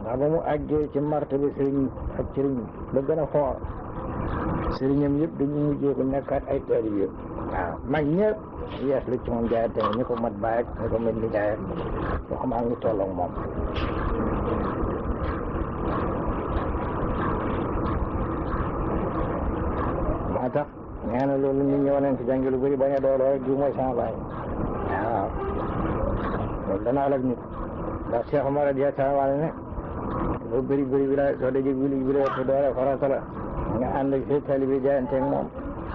ndax ba mu àggee ci martaba sëriñ ak sëriñ ba gën a foor sëriñam yëpp dañu mujjee ko nekkaat ay taalibe waaw mag ñëpp yees lu ci moom jaayante ñu ko mat baay ak ñu ko mat ni jaay boo xam ngi tolloog moom moo tax nee na loolu nit ñi war nañ ci jàngi lu bëri bañ a dooloo rek di mooy sama baay waaw loolu dana alag nit ndax Cheikh Omar radiyallahu anhu ne loo bëri bi la soo dajee bi la ëpp doole farata la nga ànd ak say taalibe jaayante ak moom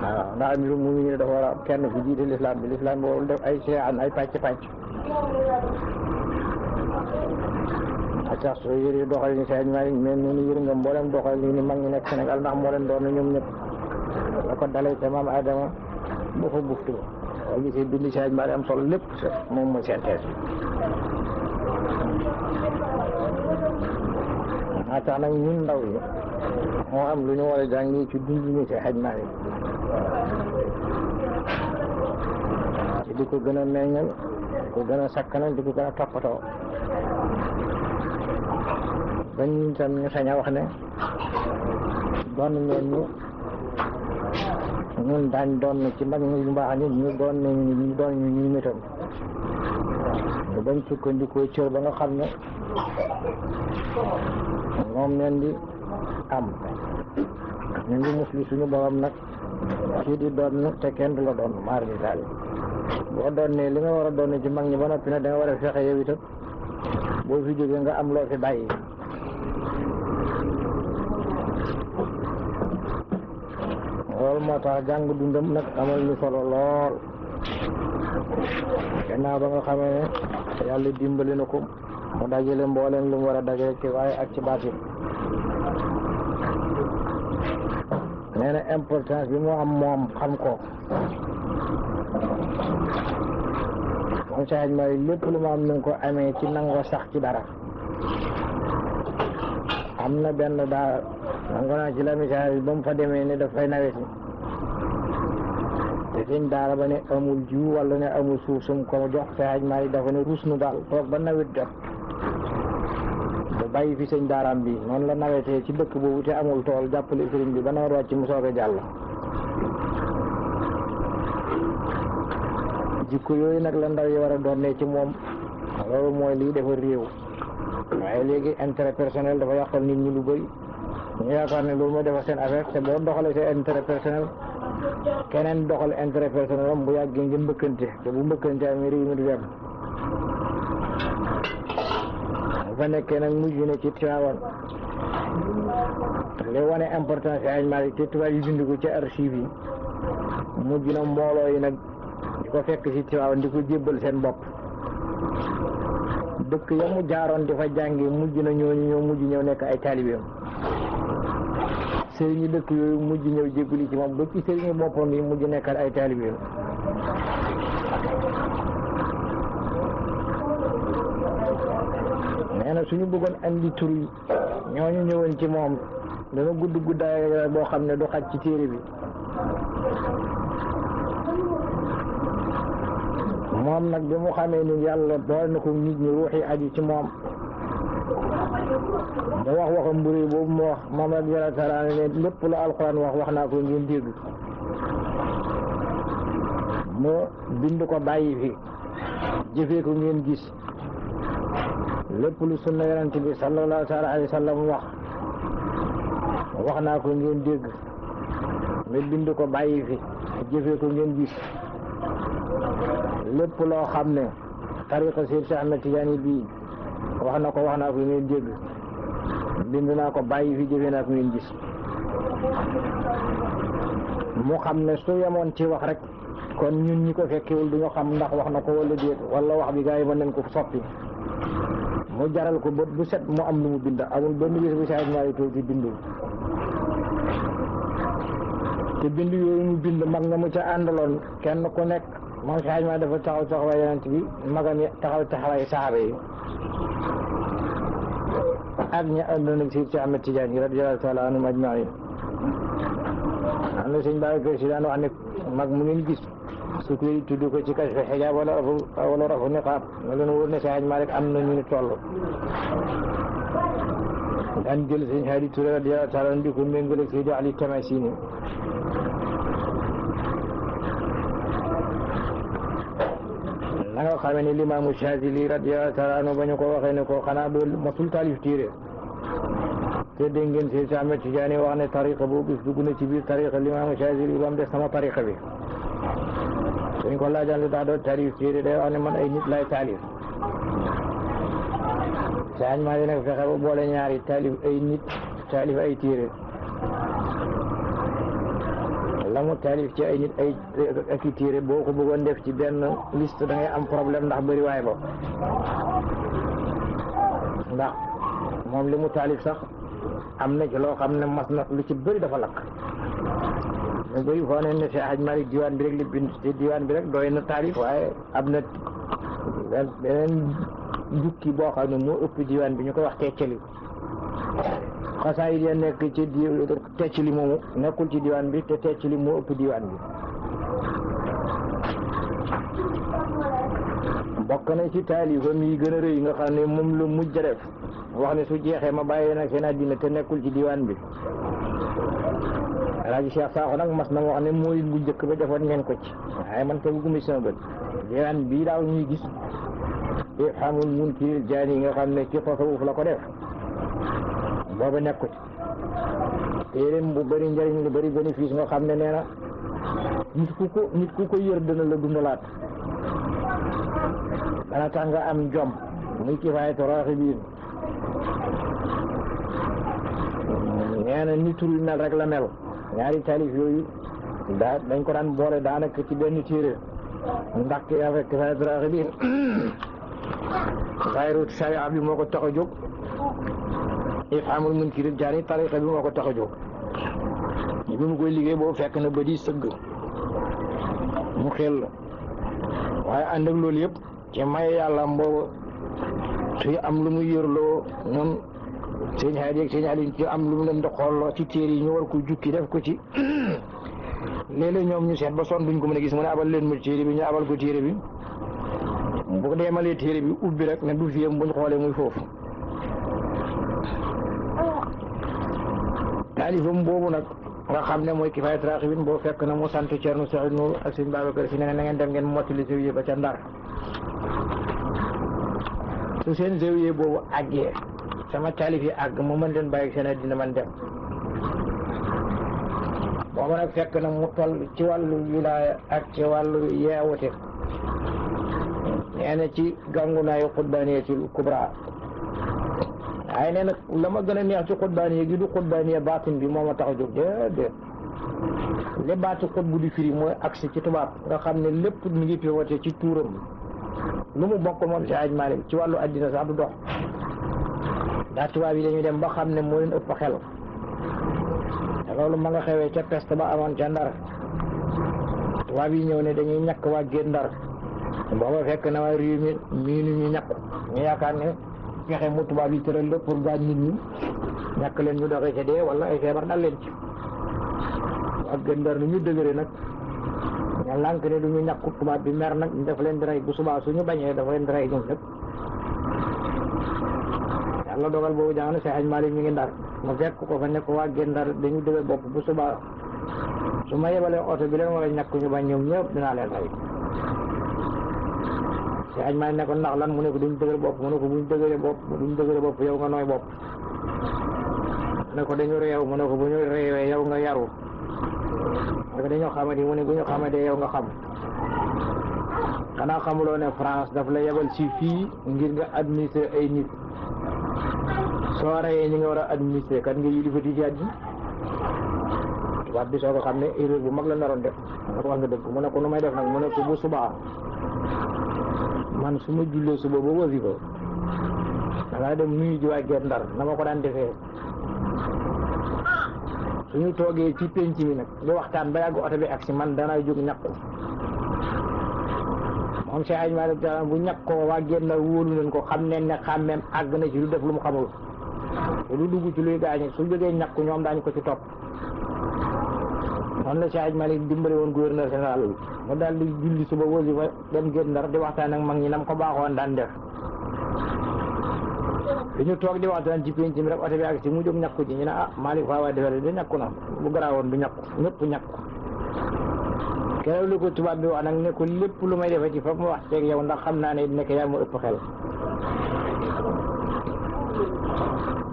waaw ndax amiru mu'minin dafa war a kenn fi jiite l'islam bi warul def ay séan ay pàcc sax soo yëre doxal ni Seydi Malick mel ni yëre nga mboolem doxal ni mag ñi nekk Sénégal ndax moo leen doon na ñoom ñëpp la ko dalee ca maam Adama boo fa buftu boo gisee bindi Seydi Malick am solo lépp moom mooy synthèse maa tax nag ñun ndaw yi moo am lu ñu war a jàng ci dund ñu Seydi Malick ci di ko gën a meññal di ko gën a sakkanal di ko gën a toppatoo ba ñu tam ñu sañ a wax ne doon ngeen ñu ñun daañ doon ci mag ñu mbaax nit ñu doon ñu nitam ñu bañ sukkandikoo cër ba nga xam ne moom leen di am ñu ngi musli suñu borom nag kii di doon te kenn du la doon maar di taal boo doon ne li nga war a doon ci mag ñi ba noppi nag da nga war a fexe yow itam boo fi jógee nga am loo fi bàyyi loolu moo tax jàng dundam nag amal ñu solo lool gannaaw ba nga xamee ne yàlla dimbali na ko mu dajale mbooleem lu mu war a dajale ci waaye ak ci baatin nee na importance bi mu am moom xam ko moom Seydi Malick lépp lu mu am ni nga ko amee ci nangoo sax ci dara am na benn daa nango naa ci la message ba mu fa demee ne dafay naweti te sëñ daara ba ne amul jiw wala ne amul suuf sum ko jox Seydi Malick dafa ne ruus nu daal toog ba nawet jot bu bàyyi fi sëñ daaraam bi noonu la nawetee ci dëkk boobu te amul tool jàppale sëriñ bi ba nawet wàcc mu soog a jàll jikko yooyu nag la ndaw yi war a doon ne ci moom loolu mooy lii dafa réew waaye léegi intérêt personnel dafa yàqal nit ñi lu bëri ñu yaakaar ne loolu mooy defar seen affaire te boo doxalee seen intérêt personnel keneen doxal intérêt personnel am bu yàggee ngeen mbëkkante te bu mbëkkante amee réew mi du dem fa nekkee nag mujj na ci Tiwaawan li wane importance Seydi Malick te tubaab yi bind ko ci archive yi mujj na mbooloo yi nag di ko fekk ci Tiwaawan di ko jébbal seen bopp dëkk ya mu jaaroon di fa jàngi mujj na ñooñu ñoo mujj ñëw nekk ay taalibeem sëriñu dëkk yooyu mujj ñëw jébbali ci moom ba ci sëriñu boppam yi mujj nekkal ay taalibeem nee na suñu bëggoon andi tur yi ñooñu ñëwoon ci moom dana gudd guddaay boo xam ne du xaj ci téere bi moom nag bi mu xamee ni yàlla boole na ko nit ñi ruuxi aju ci moom mu wax waxam mburi boobu mu wax moom rek yàlla taala ne lépp lu alxuraan wax naa ko ngeen dégg mu bind ko bàyyi fi jëfee ko ngeen gis lépp lu sunna yonent bi sallallahu alayhi wa sallam wax naa ko ngeen dégg mu bind ko bàyyi fi jëfee ko ngeen gis lépp loo xam ne tariqa Cheikh Ahmed Tidiane bii wax naa ko ngeen dégg bind naa ko bàyyi fi jëfee naa ko ngeen gis mu xam ne su yemoon ci wax rek kon ñun ñi ko fekkewul duñu xam ndax wax na ko wala déet wala wax bi gaa yi mën nañ ko soppi mu jaral ko bët bu set mu am lu mu bind amul benn bés bu Seydi Malick toog ci bindul te bind yooyu mu bind mag nga mu ca àndaloon kenn ku nekk moom Seydi Malick dafa taxaw taxawaay yonent bi magam taxaw taxawaay saxaaba yi ak ña àndoon ak Cheikh Ahmed Tidiane radiyallahu taala anhum ajmain am na sëñ Babacar Si daan wax ne mag mu ngeen gis su koy tudd ko ci kashfu xijaab wala rafu niqaab nga leen wóor ne Seydi Malick am na ñu ni toll daan jël sëñ Hadi Touré radiyallahu taala di ko méngale Seydi Ali Tamasini na nga xamee ne Limaamu Chazili radiyallahu taala anhu ba ñu ko waxee ne ko xanaa doo masul taalif téere te dégg ngeen Seydi Ahmed Tidiane wax ne tariqa boobu dugg na ci biir tariqa Limaamu Chazili ba mu des sama tariqa bi suñ ko laajal lu tax doo taalif téere day wax ne man ay nit lay taalif saañ maa nag fexe ba boole ñaari taalif ay nit taalif ay téere la mu taalif ci ay nit ay ak i téere boo ko bëggoon def ci benn liste da ngay am problème ndax bëri waay ba ndax moom li mu taalif sax am na ci loo xam ne mas na lu ci bëri dafa lakk ñu bëri foo ne Cheikh Hadj Malick diwaan bi rek li bind ci diwaan bi rek doy na taalif waaye am na beneen jukki boo xam ne moo ëpp diwaan bi ñu koy wax teccali xasaayid ya nekk ci teccali moomu nekkul ci diwaan bi te teccali moo ëpp diwaan bi bokk na ci taalifam yi gën a rëy nga xam ne moom la mujj a def wax ne su jeexee ma bàyyi nag seen àddina te nekkul ci diwaan bi Alaaji Cheikh Sakho nag mas na wax ne mooy bu njëkk ba defoon ngeen ko ci waaye man te bëgguma sama bët diwaan bii daaw ñuy gis Ifhamul Munkir Jaani nga xam ne ci tasawuf la ko def booba nekku ci téeréem bu bëri njëriñ lu bëri bénéfice nga xam ne nee na nit ku ko yër dana la dundalaat dana tax nga am jom muy Kifaayatu Raaxibiin nee na ni tur yu mel rek la mel ñaari taalif yooyu dañ ko daan boole daanaka ci benn téere ndax Kifaayatu Raaxibiin Xayru Sharia bi moo ko tax a jóg Ifhamul Munkir Jaani tariqa bi moo ko tax a jóg bi mu koy liggéey boobu fekk na ba di sëgg mu xel waaye ànd ak loolu yëpp ci may yàlla mboobu suy am lu muy yërloo noonu sëñ Hadi ak sëñ Ali ci am lu mu leen di xooloo ci téere yi ñu war ko jukki def ko ci léeg-léeg ñoom ñu seet ba sonn duñ ko mën a gis mu ne abal leen ma téere bi ñu abal ko téere bi bu ko deemalee téere bi ubbi rek ne du fiyam buñ xoolee muy foofu taalifam boobu nag nga xam ne mooy Kifaayatu Raaxibiin boo fekk na mu sant Cerno Saïd Nour ak sëñ Babacar Si ne na ngeen dem ngeen mottali zawiya ba ca Ndar su seen zawiya boobu àggee sama taalif yi àgg mu mën leen bàyyi seen àddina man dem boobu nag fekk na mu toll ci wàllu wilaaya ak ci wàllu yeewute nee na ci gàngunaayu xutbaaniyatul kubra waaye nee na la ma gën a neex ci xutbaaniya gi du xutbaaniya baatin bi moo ma tax a jóg déedéet li baatu xutbu di firi mooy agsi ci tubaab nga xam ne lépp mi ngi pivoté ci tuuram lu mu bokk moom si Hadj Malick ci wàllu addina sax du dox ndax tubaab yi dañuy dem ba xam ne moo leen ëpp xel te loolu ma nga xewee ca peste ba amoon ca Ndar tubaab yi ñëw ne dañuy ñàkk waa Guet Ndar booba fekk na waa réew mi miinu ñu ñàkk ñu yaakaar ne fexe mu tubaab yi tëral la pour gaañ nit ñi ñàkk leen ñu doxee ca dee wala ay feebar dal leen ci waa Guet Ndar ni ñu dëgëre nag ña lànk ne du ñu ñàkk tubaab bi mer nag ñu def leen di rey bu subaa suñu bañee dafa leen di rey ñoom ñëpp yàlla dogal boobu jamono si Hadj Malick mi ngi Ndar mu fekk ko fa ne ko waa Guet Ndar dañu dëgër bopp bu subaa su ma yebalee oto bi leen war a ñàkk ñu bañ ñoom ñëpp dinaa leen rey si Hadj Malick ne ko ndax lan mu ne ko duñ dëgër bopp mu ne ko buñ dëgëree bopp yow nga nooy bopp mu ne ko dañu réew mu ne ko bu ñu réewee yow nga yaru mu ne ko dañoo xamadi mu ne bu ñu xamadee yow nga xam xanaa xamuloo ne France daf la yebal si fii ngir nga administrer ay nit soo reyee ñi nga war a administrer kat nga yilifati ci àddina tubaab bi soo ko xam ne erreur bu mag la naroon def mu ne ko wax nga dëgg mu ne ko nu may def nag mu ne ko bu subaa man su ma jullee suba ba wasifa da ngaa dem nuyu ji waa Guet Ndar na ma ko daan defee suñu toogee ci penc mi nag di waxtaan ba yàgg oto bi ak si man danaa jóg ñàkku moom Cheikh Hadj Malick bu ñàkkoo waa Guet Ndar wóolu leen ko xam ne ne xàmmeem àgg na ci lu def lu mu xamul te lu dugg ci luy gaañe su jógee ñàkku ñoom daañu ko ci topp noonu la Cheikh Hadj Malick dimbale woon gouverneur général bi mu daal di julli suba wasifa dem Guet Ndar di waxtaan ak mag ñi nam ko baaxoon daan def ñu toog di waxtaan ci penc mi rek oto bi ak si mu jóg ñàkku ci ñu ne Malick Fawa defere de ñàkku na bu garaawoon du ñàkku ñëpp ñàkku keroog lu ko tubaab bi wax nag ne ko lépp lu may defe ci fa mu wax teeg yow ndax xam naa ne nekk yaa ma ëpp xel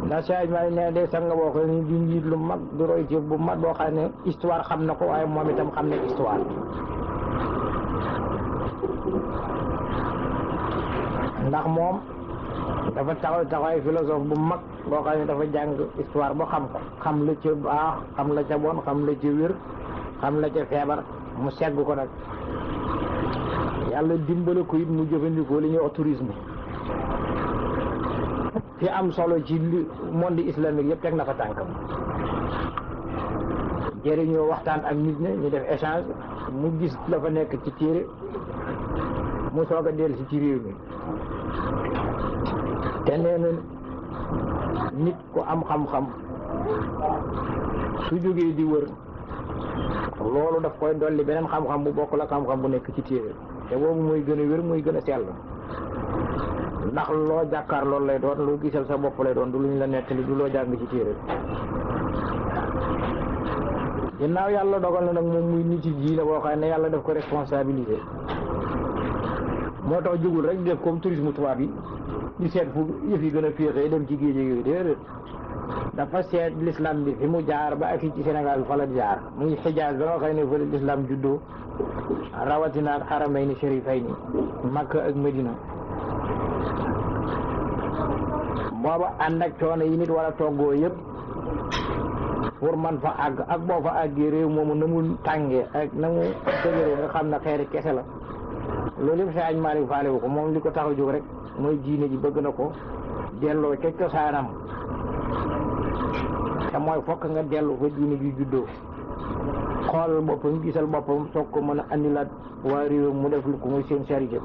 ndax Cheikh Malick ne de sang boo ko ni di njiit lu mag du roy ci bu mag boo xam ne histoire xam na ko waaye moom itam xam ne histoire ndax moom dafa taxawaay philosophe bu mag boo xam ne dafa jàng histoire ba xam ko xam la ca baax xam la ca bon xam la ca wér xam la ca feebar mu segg ko nag yàlla dimbale ko it mu jëfandikoo li ñuy wax tourisme fi am solo ci monde islamique yëpp teg na fa tànkam jëriñoo waxtaan ak nit ñi ñu def échange mu gis la fa nekk ci téere mu soog a dellusi ci réew mi te nee na nit ku am xam-xam su jógee di wër loolu daf koy dolli beneen xam-xam bu bokk la xam-xam bu nekk ci téere te boobu mooy gën a wér muy gën a sell ndax loo jàkkaar loolu lay doon loo gisal sa bopp lay doon du lu ñu la nettali du loo jàng ci téere ginnaaw yàlla dogal na nag moom muy nit ci diine boo xam ne yàlla daf ko responsabilisé moo tax jógul rek def comme tourisme tubaab yi di seet fu yëf yi gën a féexee dem ci géej yooyu déedéet dafa seet l'islam bi fi mu jaar ba ak ci Sénégal fa la jaar muy Xijaaz ba nga xam ne fa l'islam juddoo rawatina ak xaramayni sharifayni Makka ak Medina booba ànd ak coono yi nit war a toggoo yëpp pour man fa àgg ak boo fa àggee réew moomu na mu tàngee ak na mu dëgëree nga xam ne xeeri kese la loolu yëpp Sëñ Malick faale wu ko moom li ko tax a jóg rek mooy diine ji bëgg na ko delloo ca cosaanam te mooy fokk nga dellu fa diine ji juddoo xool boppam gisal boppam soog ko mën a andilaat waa réew mu def lu ko muy seen charité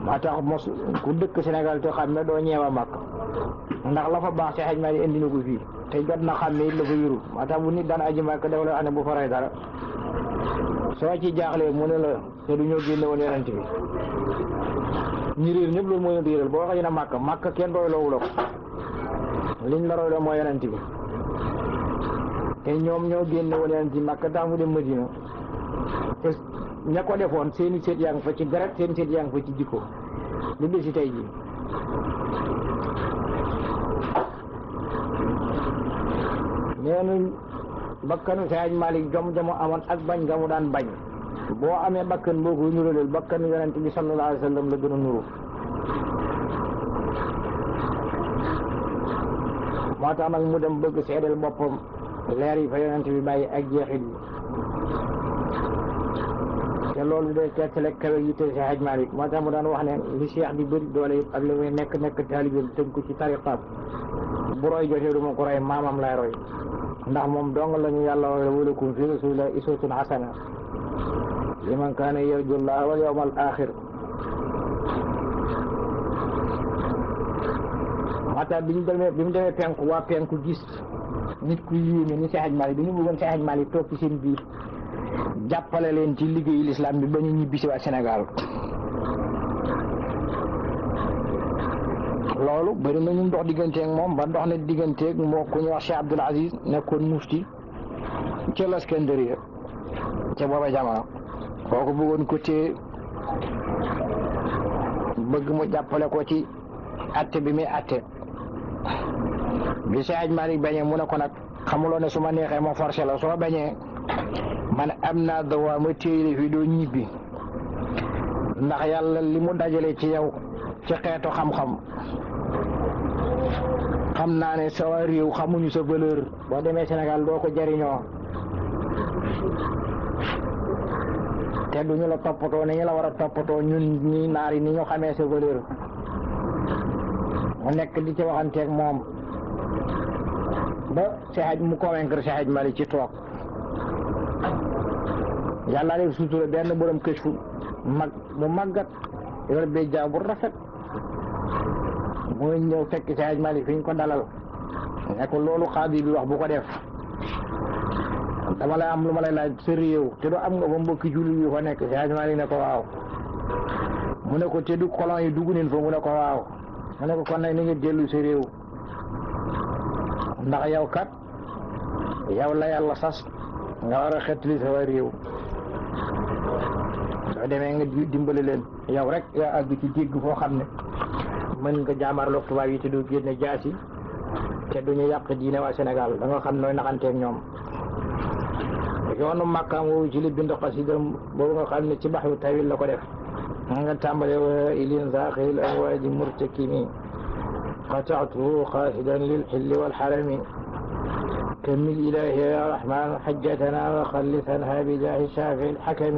maa tax mos ku dëkk Sénégal te xam ne doo ñeewa màkk ndax la fa baax Sëñ Malick indi na ko fii te jot na xam ne it la fa yurul maa tax bu nit daan aji màkk def la ane bu faray dara soo ci jaaxlee mu ne la te du ñoo génne woon yonent bi ñi réer ñëpp loolu moo leen réeral boo waxee na màkk kenn doyloowu la ko liñ la royloo mooy yonent bi te ñoom ñoo génne woon yonent bi màkk tax mu dem Madina te ña ko defoon seeni seet yaa ngi fa ci deret seen seet yaa ngi fa ci jikko lu des si tey jii nee na bakkanu Sëñ Malick jom jamu amoon ak bañ nga mu daan bañ boo amee bakkan boo ko nuraleel bakkanu yonent bi sallallahu alayhi wa sallam la gën a nuru moo tax nag mu dem bëgg seedeel boppam leer yi fa yonent bi bàyyi ak jeexit yi te loolu day teetale kawe yi te Sëñ Malick moo tax mu daan wax ne li Cheikh di bëri doole yëpp ak li muy nekk taalibe tënk ko ci tariqaam bu roy jotee du ma ko roy maamam lay roy ndax moom dong lañu yàlla wax walakum fi rasulillahi uswatun hasana liman kaana yarju llaha wal yawmal axir mata bi mu demee penku waa penku gis nit ku yéeme ni Sëñ Malick dañu bëggoon Sëñ Malick toog ci seen biir jàppale leen ci liggéeyu l'islam bi ba ñu ñibbi si waa Sénégal loolu bëri na ñu dox digganteeg moom ba dox na digganteeg moo ku ñuy wax Cheikh Abdoul Aziz nekkoon mufti ca Laskandariya ca booba jamono kooku bëggoon ko téye bëgg mu jàppale ko ci atte bi muy atte bi Sëñ Malick bañee mu ne ko nag xamuloo ne su ma neexee ma forcé la soo bañee man am naa droit ma téye fi doo ñibbi ndax yàlla li mu dajale ci yow ci xeetu xam-xam xam naa ne sa waa réew xamuñu sa valeur boo demee Sénégal doo ko jariñoo te duñu la toppatoo ni ñu la war a toppatoo ñun ñi naar yi ni ñu xamee sa valeur mu nekk di ci waxanteeg moom ba mu convaincre Sëñ Malick ci toog yàlla def sutura benn borom kës fu mu màggat yor bee jaaw bu rafet mooy ñëw fekk Sëñ Malick fi ñu ko dalal ne ko loolu xaadi bi wax bu ko def dama lay am lu ma lay laaj sa réew te du am nga fa mbokki jullit yu fa nekk Sëñ Malick ne ko waaw mu ne ko te du colon yi dugg neen fa mu ne ko waaw mu ne ko kon nag ni nga dellu sa réew ndax yow kat yow la yàlla sas nga war a xettali sa waa réew soo demee nga dimbali leen yow rek yaa àgg ci dégg foo xam ne mën nga jaamarloog tubaab yi te du génne jaasi te duñu yàq diine waa Sénégal da nga xam nooy naxanteeg ñoom yoonu Makka woowu ci li bind xasida boobu nga xam ne ci baxru tawil la ko def nga tàmbale wa ilin zaaxil amwaaji murtakimi qataatuhu xaasidan lil xilli wal xarami كمل إلهي يا رحمن حجتنا وخلصنها بجاه الشافع الحكم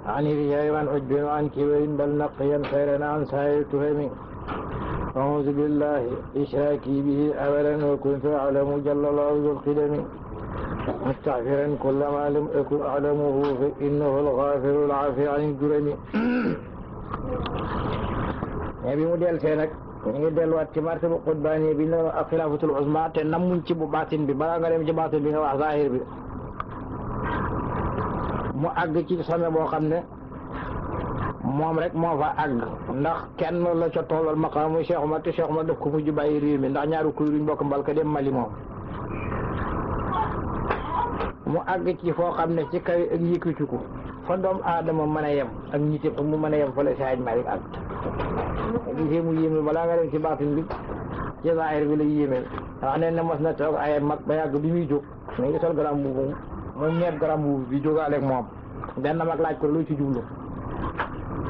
عن الرياء وعن عجب وعن كبر بل نقيا خيرا عن سائر التهم أعوذ بالله إشراكي به أولا وكنت أعلم جل الله ذو القدم مستغفرا كل ما لم أكن أعلمه فإنه الغافر العافي عن الجرم نبي موديل سينك ñu ngi delluwaat ci martaba xutbaani bi noonu ak xilaafatul uzma te namuñ ci bu baatin bi balaa nga dem ci baatin bi nga wax zahir bi mu àgg ci sommet boo xam ne moom rek moo fa àgg ndax kenn la ca tollal maqaamu Cheikh Omar te Cheikh Omar daf ko mujj bàyyi réew mi ndax ñaaru kuy ruñ bokk mbal ka dem Mali moom mu àgg ci foo xam ne ci kaw ak yëkkatiku fa doomu aadama mën a yem ak nit yëpp mu mën a yem fa la Seydi Malick ak gisee mu yéeme balaa nga dem ci baatin bi ci zahir bi la yéeme wax ne ne mos na toog ay mag ba yàgg bi muy jóg mi ngi sol garam buubu moom ñeet garam buubu bi jógaaleeg moom benn mag laaj ko lu ci jublu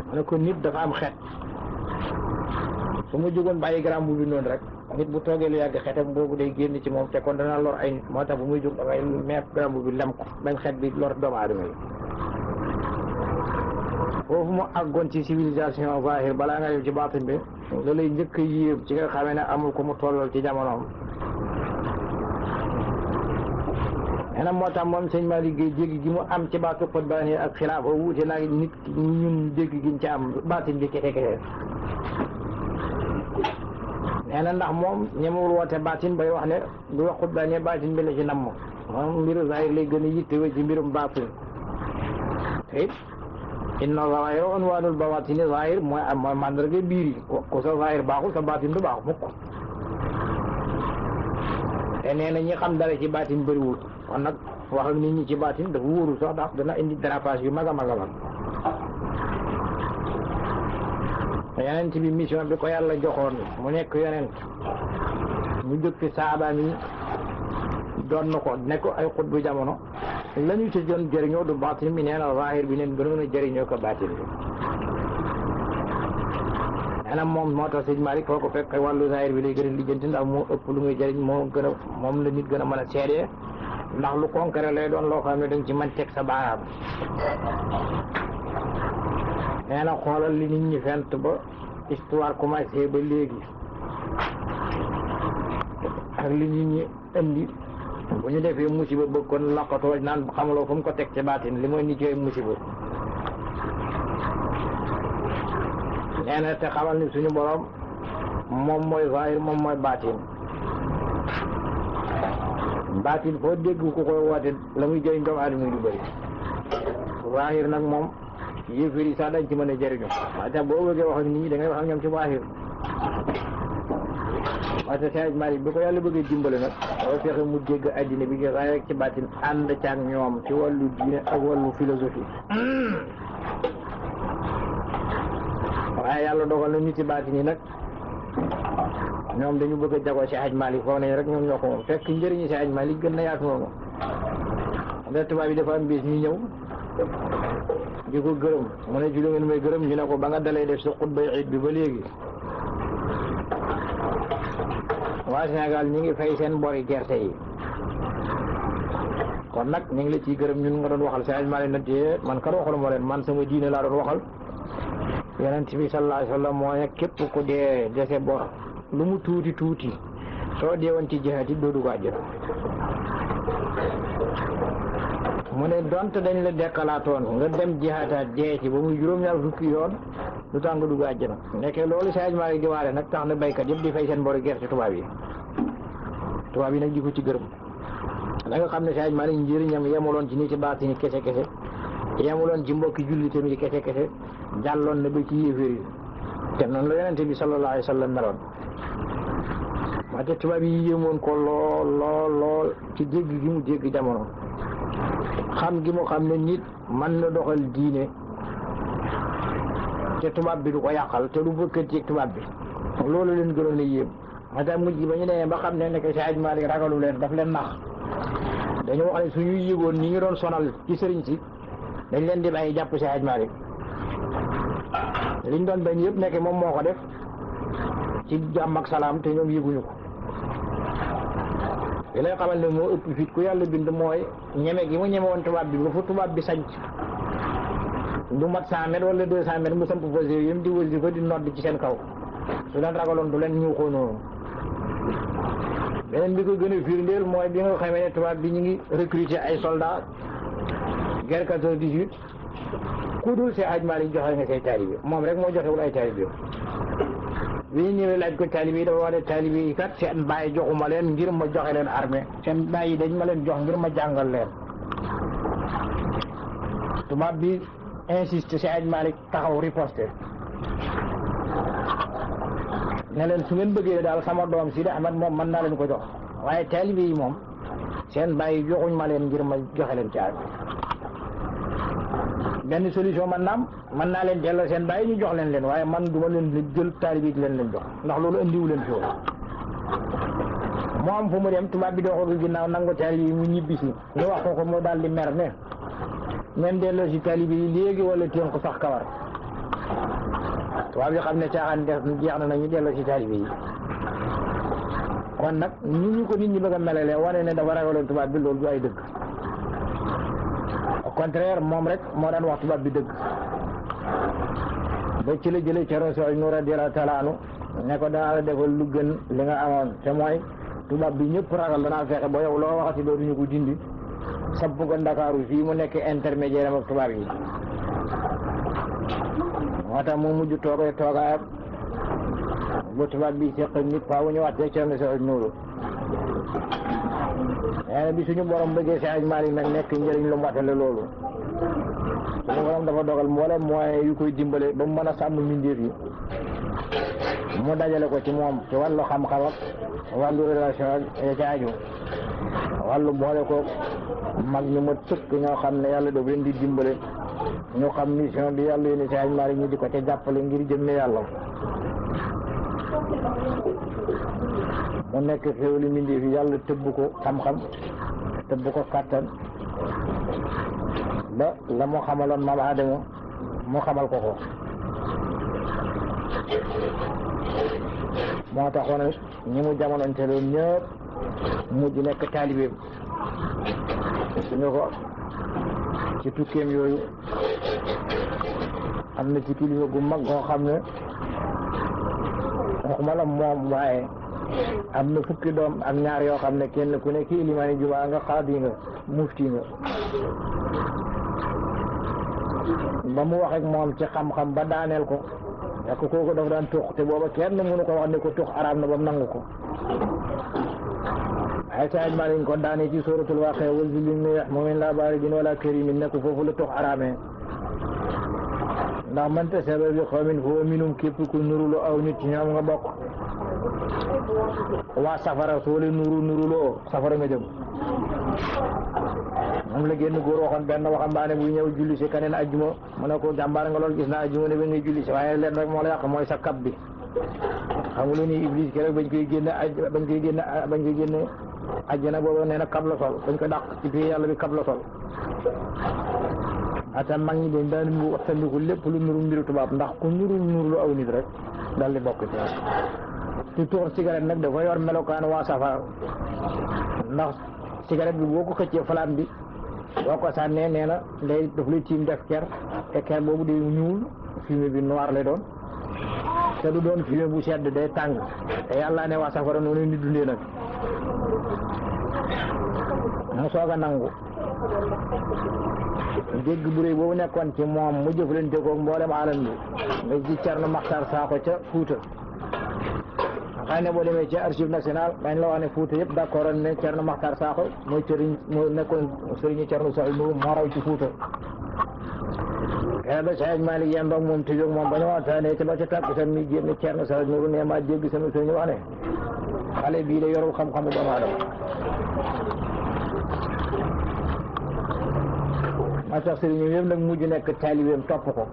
mu ne ko nit dafa am xet su ma jógoon bàyyi garam buubu bi noonu rek nit bu toogee lu yàgg xetam boobu day génn ci moom te kon dana lor ay nit moo tax bu muy jóg dafay meeb garam buubu bi lem ko bañ xet bi lor doomu aadama yi foofu mu àggoon ci civilisation zahir balaa nga dem ci baatin bi la lay njëkk a yéem ci nga xamee ne amul ko mu tollal ci jamonoom xanaa moo tax moom sëñ Malick Gueye jéggi gi mu am ci baatu xutbaani ak xilaafa wuute naa nit ñun jéggi giñ ci am baatin bi kese kese nee na ndax moom ñemewul woote baatin bay wax ne du wax xutbaani baatin bi la ci namm moom mbiru zahir lay gën a yittewoo ci mbirum baatin te inna zawahira unwanul bawatini zahir mooy mandarga biir yi ku sa zahir baaxul sa baatin du baax mukk te nee na ñi xam dara ci baatin bëriwul kon nag wax ak nit ñi ci baatin dafa wóoru sax ndax dana indi dérapage yu mag a mag a mag yonent bi mission bi ko yàlla joxoon mu nekk yonent mu jóg fi saaba mi doon na ko ne ko ay xutbu jamono la ñu ci doon jëriñoo du baatin bi nee na zahir bi neen gënoon a jëriñoo ko baatin bi nee na moom moo tax sëñ Malick foo ko fekk wàllu zahir bi lay gën a lijjanti ndax moo ëpp lu muy jëriñ moom la nit gën a mën a seedee ndax lu concret lay doon loo xam ne dañ ci mën teg sa baaraam nee na xoolal li nit ñi fent ba histoire commencé ba léegi ak li nit ñi indi bu ñu defee musiba bëgg kon laqatoo naan xamuloo fu mu ko teg ci baatin li mooy nit yooyu musiba nee na te xamal ni suñu borom moom mooy zahir moom mooy baatin baatin foo dégg ku koy woote la muy jëriñ doomu aadama yi du bëri zahir nag moom yéefar yi sax dañ ci mën a jëriñu waaye tax boo bëggee wax ak nit ñi da ngay wax ak ñoom ci zahir waaye te Seydi Malick bi ko yàlla bëggee dimbale nag dafa fexe mu dégg addina bi nga rek ci baatin ànd ca ak ñoom ci wàllu diine ak wàllu philosophie waaye yàlla dogal na nit ci baatin yi nag ñoom dañu bëgg a jagoo Seydi Malick foog nañ rek ñoom ñoo ko moom fekk njëriñu Seydi Malick gën na yaatu noonu nga tubaab bi dafa am bis ñu ñëw di ko gërëm mu ne ci lu ngeen may gërëm ñu ne ko ba nga dalee def sa xutbay iid bi ba léegi waa Sénégal ñi ngi fay seen bori gerte yi kon nag ñu ngi la ciy gërëm ñun nga doon waxal Seydi Malick nag man kat waxaluma leen man sama diine laa doon waxal yonent bi sallallahu alayhi wa sallam moo ne képp ku dee dese bor lu mu tuuti tuuti soo deewoon ci jihaat it doo dugg àjjana mu ne donte dañ la dekkalaatoon nga dem jihaataat dee ci ba muy juróom-ñaar fukki yoon lu tax nga dugg àjjana nekkee loolu Seydi Malick di waare nag tax na baykat yëpp di fay seen bori gerte tubaab yi nag di ko ci gërëm da nga xam ne Seydi Malick njëriñam yemuloon ci nit ci baatini kese kese yemuloon ci mbokki julli tamit kese kese jàlloon na ba ci yéeféer yi te noonu la yonente bi sallallahu alayhi wa sallam meloon wante tubaab yi yéemoon ko lool ci dégg gi mu dégg jamono xam gi mu xam ne nit mën na doxal diine te tubaab bi du ko yàqal te du bëkkanteeg tubaab bi loolu leen gënoon a yéem moo tax mujj ba ñu demee ba xam ne nekk si Hadj Malick ragalu leen daf leen nax dañu wax ne suñuy yëgoon ni ñu doon sonal ci sëriñ si dañ leen di bàyyi jàpp si Hadj Malick liñ doon bañ yëpp nekk moom moo ko def ci jàmm ak salaam te ñoom yëguñu ko li lay xamal ne moo ëpp fit ku yàlla bind mooy ñeme gi mu ñeme woon tubaab bi ba fu tubaab bi sañc du mat 100 mètres wala 200 mètres mu samp fa yëm di wël di ko di nodd ci seen kaw su leen ragaloon du leen ñuuxoo noonu beneen bi ko gën a firndeel mooy bi nga xamee ne tubaab bi ñu ngi recruter ay soldats guerre 14-18 ku dul see Hadj Malick joxe nga say taalibe moom rek moo joxewul ay taalibe bi ñu ñëwee laaj ko taalibe yi dafa wax ne taalibe yi kat seen bàyyi joxuma leen ngir ma joxe leen armée seen bàyyi dañ ma leen jox ngir ma jàngal leen tubaab bi insiste si Hadj Malick taxaw riposte ne leen su ngeen bëggee daal sama doom Sidi Ahmed moom mën naa leen ko jox waaye taalibe yi moom seen bàyyi joxuñ ma leen ngir ma joxe leen ci armée benn solution man naam mën naa leen delloo seen bàyyi ñu jox leen waaye man du ma leen jël taalibe yi leen jox ndax loolu andiwu leen fi woon moo am fu mu dem tubaab bi doxoo ko ginnaaw nangu taalibe yi mu ñibbi si ñu wax ko mu daal di mer ne ngeen delloo si taalibe yi léegi wala téen ko sax kawar tubaab yi xam ne caaxaan def jeex na ñu delloo si taalibe yi kon nag ñu ko nit ñi bëgg a melalee wane ne dafa ragaloon tubaab bi loolu du ay dëgg au contraire moom rek moo daan wax tubaab bi dëgg ba ci la jëlee Cerno Seex Nuur radiyallaahu taala anhu ne ko danaa la defal lu gën li nga amoon te mooy tubaab bi ñëpp ragal danaa fexe ba yow loo waxati dootuñu ko dindi samp ko Ndakaaru fii mu nekk intermédiaire am ak tubaab yi moo tax mu mujj toogee toogaayam bu tubaab bi seq nit faaw ñu waxtee Cerno Seex Nuur nee bi suñu borom bëggee si Hadj Malick nag nekk njëriñ lu matale loolu suñu borom dafa dogal mboolem moyen yu koy dimbale ba mu mën a sàmm mbindeef yi mu dajale ko ci moom ci wàllu xam-xam ak wàllu relation ak ca aju wàllu boole ko mag ñu ma sëkk ñoo xam ne yàlla daf leen di dimbale ñu xam mission bi yàlla yéene si Hadj Malick ñu di ko ca jàppale ngir jëmme yàlla mu nekk xéwali mbindeef yi yàlla tëbb ko xam-xam tëbb ko kàttan ba la mu xamaloon maam Adama mu xamal ko ko moo taxoon ñi mu jamononte loon ñëpp mujj nekk taalibeem suñu ko ci tukkeem yooyu am na ci kilifa gu mag goo xam ne waxuma la moom waaye am na fukki doom ak ñaar yoo xam ne kenn ku ne kii limaani jumaa nga xaadi nga mufti nga ba mu wax ak moom ci xam-xam ba daaneel ko nekk kooku dafa daan tux te booba kenn mënu ko wax ne ko tux araam na ba mu nangu ko ay Hadj Malick ko daane ci suratul Waaqia wa zillin min yahmumin laa baaridin wala karimin nekk foofu la tux araamee ndax man tashabbaha bi qawmin fa huwa minhum képp ku nurulu aw nit ci ñoom nga bokk waa safara soo leen nuruloo safara nga jëm moom la génn góor waxoon benn waxambaane bu ñëw julli si kaneen ajjuma mu ne ko jàmbaar nga lool gis naa ajjuma ne ba ngay julli si waaye leen rek moo la yàq mooy sa kab bi xam nga ni Iblis ke rek bañ koy génne ajjana boobu nee na kab la sol bañ ko dàq ci fii yàlla bi kab la sol ata mag ñi dañ daan mu waxtandiku lépp lu nuru mbiru tubaab ndax ku nuru aw nit rek dal di bokk ci tuur cigarette nag dafa yor melokaan waa safara ndax cigarette bi boo ko xëccee flamme bi boo ko sànnee nee na day daf lay tiim def ker te ker boobu day ñuul fumée bi noir lay doon te du doon fumée bu sedd day tàng te yàlla ne waa safara noonu ni dundee nag mu soog a nangu dégg bu réy boobu nekkoon ci moom mu jëflante ko mboolem alam bi nga ci Cerno Maxtar Sakho ca Fuuta xëy na boo demee ci archive nationale dañ la wax ne Fuuta yëpp d'accord ne Cerno Maxtar Sakho mooy nekkoon sëriñu Cerno Seex Nuur moo raw ci Fuuta ba Seydi Malick yem ba moom tëjoog moom ba ñu waxtaanee ca ba ca tàkkusaan mi génn Ceerno Sall Nuuru ne maa dégg sama sëriñ wax ne xale bii de yorul xam-xamu doomu aadama maa tax sëriñ yëpp nag mujj nekk taalibeem topp ko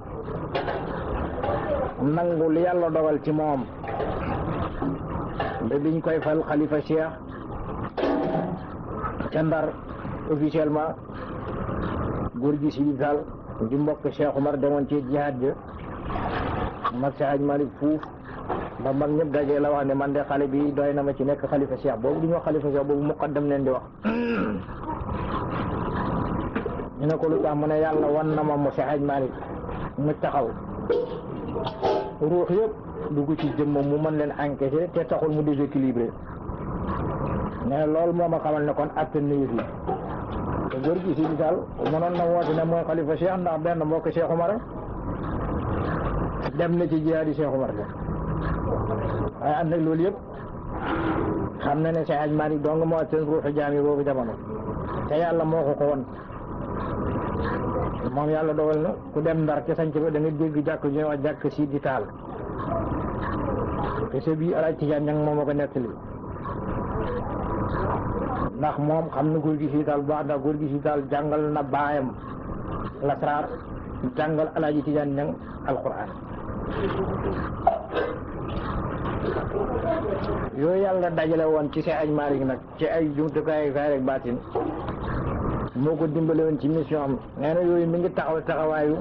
nangu li yàlla dogal ci moom ba biñ koy fal xalifa Cheikh ca Ndar officiellement góor gi Sidi Sall di mbokk Cheikh Omar demoon ci jihaad ja mag Seydi Malick fuuf ba mag ñëpp dajee la wax ne man de xale bi doy na ma ci nekk xalifa Cheikh boobu du ñu wax xalifa Cheikh boobu muqaddam leen di wax ñu ne ko lu tax mu ne yàlla wan na ma mu Seydi Malick mu taxaw ruux yëpp dugg ci jëmmam mu mën leen encaisser te taxul mu déséquilibré mais loolu moo ma xamal ne kon attan na yëf yi te góor gi Sidi Sall mënoon na woote ne mooy xalifa Cheikh ndax benn mbokk Cheikh Omar dem na ci jihaadi Cheikh Omar la waaye ànd ak loolu yëpp xam na ne Seydi Malick dong moo seen ruuxu jaam yi boobu jamono te yàlla moo ko ko won moom yàlla dogal na ku dem Ndar ca sanc ba da nga dégg jàkk ju ñuy wax jàkk Sidi Taal te sa bii Alaaji Tijaan ñang moom moo ko nettali ndax moom xam na góor gi Sidi Taal bu baax ndax góor gi Sidi Taal jàngal na baayam lasraar jàngal Alaaji Tijaan ñang alquran yooyu yàlla dajale woon ci Seydi Malick nag ci ay jumtukaay saay rek baatin moo ko dimbale woon ci mission am nee na yooyu mi ngi taxaw taxawaayu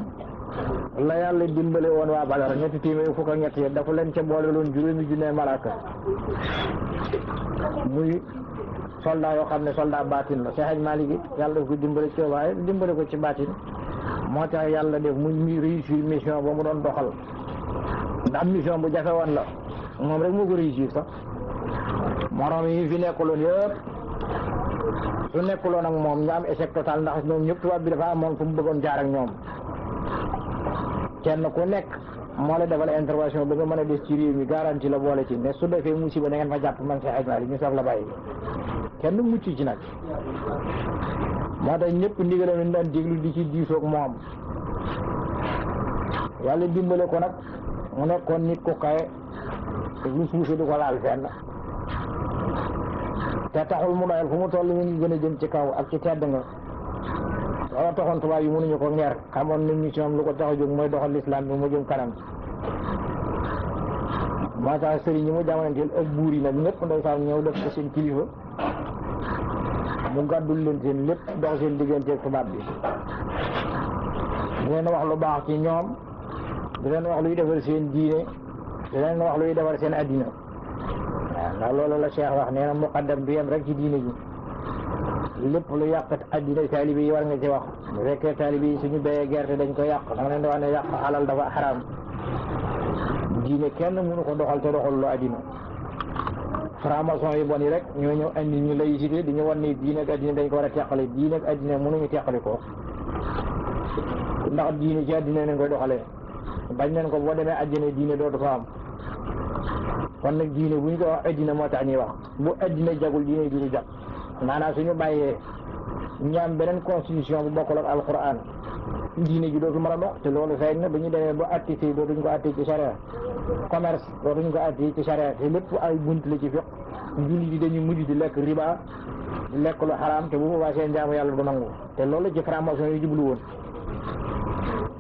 la yàlla dimbale woon waa Badar 300 yi dafa leen ca boole loon 5,000 malaaka muy soldat yoo xam ne soldat baatin la Seydi Malick it yàlla daf ko dimbale ci waaye dimbale ko ci baatin moo tax yàlla def muy réussir mission ba mu doon doxal ndax mission bu jafe woon la moom rek moo ko réussir sax morom yi fi nekkuloon yëpp su nekkuloon ak moom ñu am échec total ndax ñoom ñëpp tubaab bi dafa amoon fu mu bëggoon jaar ak ñoom kenn ku nekk moo la defal intervention ba nga mën a des ci réew mi garantie la boole ci ne su defee musiba da ngeen fa jàpp man Seydi Malick ñu soog la bàyyi kenn mucc ci nag moo tax ñëpp ndigalam ñu daan déglu di ci diisoog moom yàlla dimbale ko nag mu nekkoon nit ku kawe te lu suufe du ko laal fenn te taxul mu doyal fu mu toll mi ngi gën a jëm ci kaw ak ci tedd nga loolu taxoon tubaab yi mënuñu ko ngeer xamoon nañ mission lu ko tax a jóg mooy doxal lislaam bi mu jëm kanam moo tax sëriñ yi mu jamonanteel ak buur yi nag ñëpp ndeysaan ñëw def ko seen kilifa mu gàddul leen seen lépp dox seen digganteeg tubaab bi di leen wax lu baax ci ñoom di leen wax luy defar seen diine di leen wax luy defar seen addina waaw ndax loolu la Cheikh wax nee na muqaddam du yem rek ci diine ji lépp lu yàqat addina taalibe yi war nga ci wax bu fekkee taalibe yi suñu béyee gerte dañ ko yàq da nga leen di wax ne yàq alal dafa xaraam diine kenn mënu ko doxal te doxal lu addina franc-maçon yi bon yi rek ñoo ñëw andi ñu laïcité di ñu wan ni diine ak addina dañ ko war a teqale diine ak addina mënuñu teqali ko ndax diine ci addina nañ koy doxalee bañ nañ ko boo demee addina diine dootu fa am kon nag diine bu ñu ko wax addina moo tax ñuy wax bu addina jagul diine du ñu jag maanaam suñu bàyyee ñu am beneen constitution bu bokkul ak alquran diine ji dootu mën a dox te loolu feeñ na ba ñu demee ba atti si dootuñ ko atti ci charia commerce dootuñ ko atti ci charia te lépp ay bunt la ci fiq julli di dañuy mujj di lekk riba di lekk lu xaraam te bu boobaa seen jaamu yàlla du nangu te loolu ci franc-maçon yi jublu woon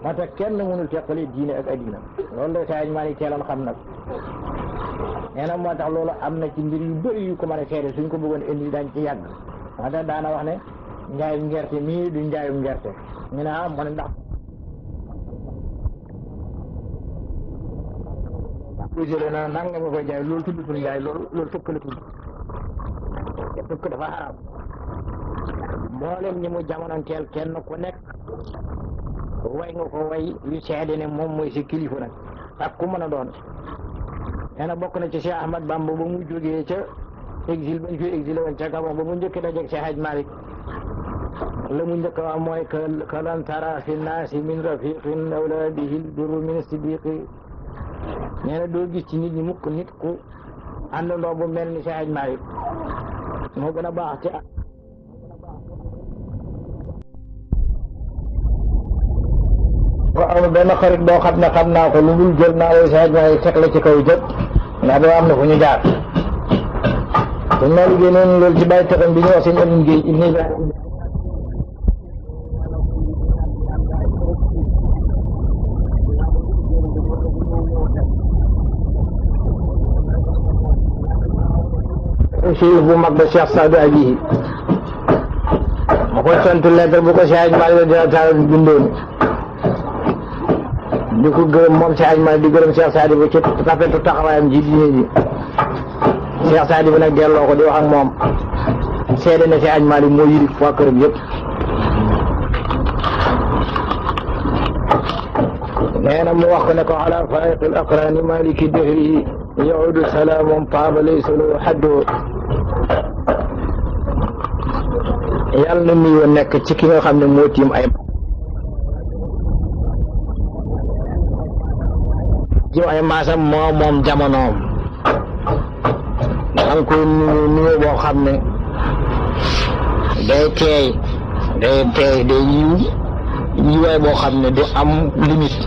moo tax kenn mënul teqale diine ak addina loolu la Seydi Malick teeloon xam nag nee na moo tax loolu am na ci mbir yu bëri yu ko mën a seede suñ ko bëggoon indi dañ ci yàgg moo tax daana wax ne njaayum ngerte mii du njaayum ngerte ñu ne ah mu ne ndax usé na nanga ma koy jaay loolu tuddutul njaay loolu fëkk la tudd te fëkk dafa xaraam mboolem ñi mu jamonoonteel kenn ku nekk way nga ko way yu seede ne moom mooy si kilifa nag ak ku mën a doon nee na bokk na ci Cheikh Ahmad Bamba ba mu jógee ca exil ba ñu fi exilé woon ca Gabon ba mu njëkk dajeeg Seydi Malick la mu njëkk wax mooy que lan tara fi naasi min rafiqin awlaadihi birru min sidiqi nee na doo gis ci nit ñi mukk nit ku àndandoo bu mel ni Seydi Malick moo gën a baax ci ko amul benn xarit boo xam ne xam naa ko lu dul jël naa lay Seydi Maalik teg la ci kaw jët ndax doo am na fu ñu jaar suñ ma liggéey noonu loolu ci bàyyi taxam bi ñu wax seen Amin Géey inni chérif bu mag ba Cheikh Saadu Abihi ma koy tontu lettre bu ko Seydi Maalik dina taal bindoon di ko gërëm moom Seydi Maalik di gërëm Cheikh Saadi bu ci rafetu taxawaayam ji diine ji Cheikh Saadi bu nag delloo ko di wax ak moom seede na Seydi Maalik moo yilif waa këram yëpp nee na mu wax ko ne ko ala faiqil aqrani maliki dehri yaudu salaamun taaba laysa lahu haddu yàlla na nuyoo nekk ci ki nga xam ne moo tiim ay maasam moo moom jamonoom danga koy nuyoo boo xam ne day teey day yiwaay boo xam ne du am limite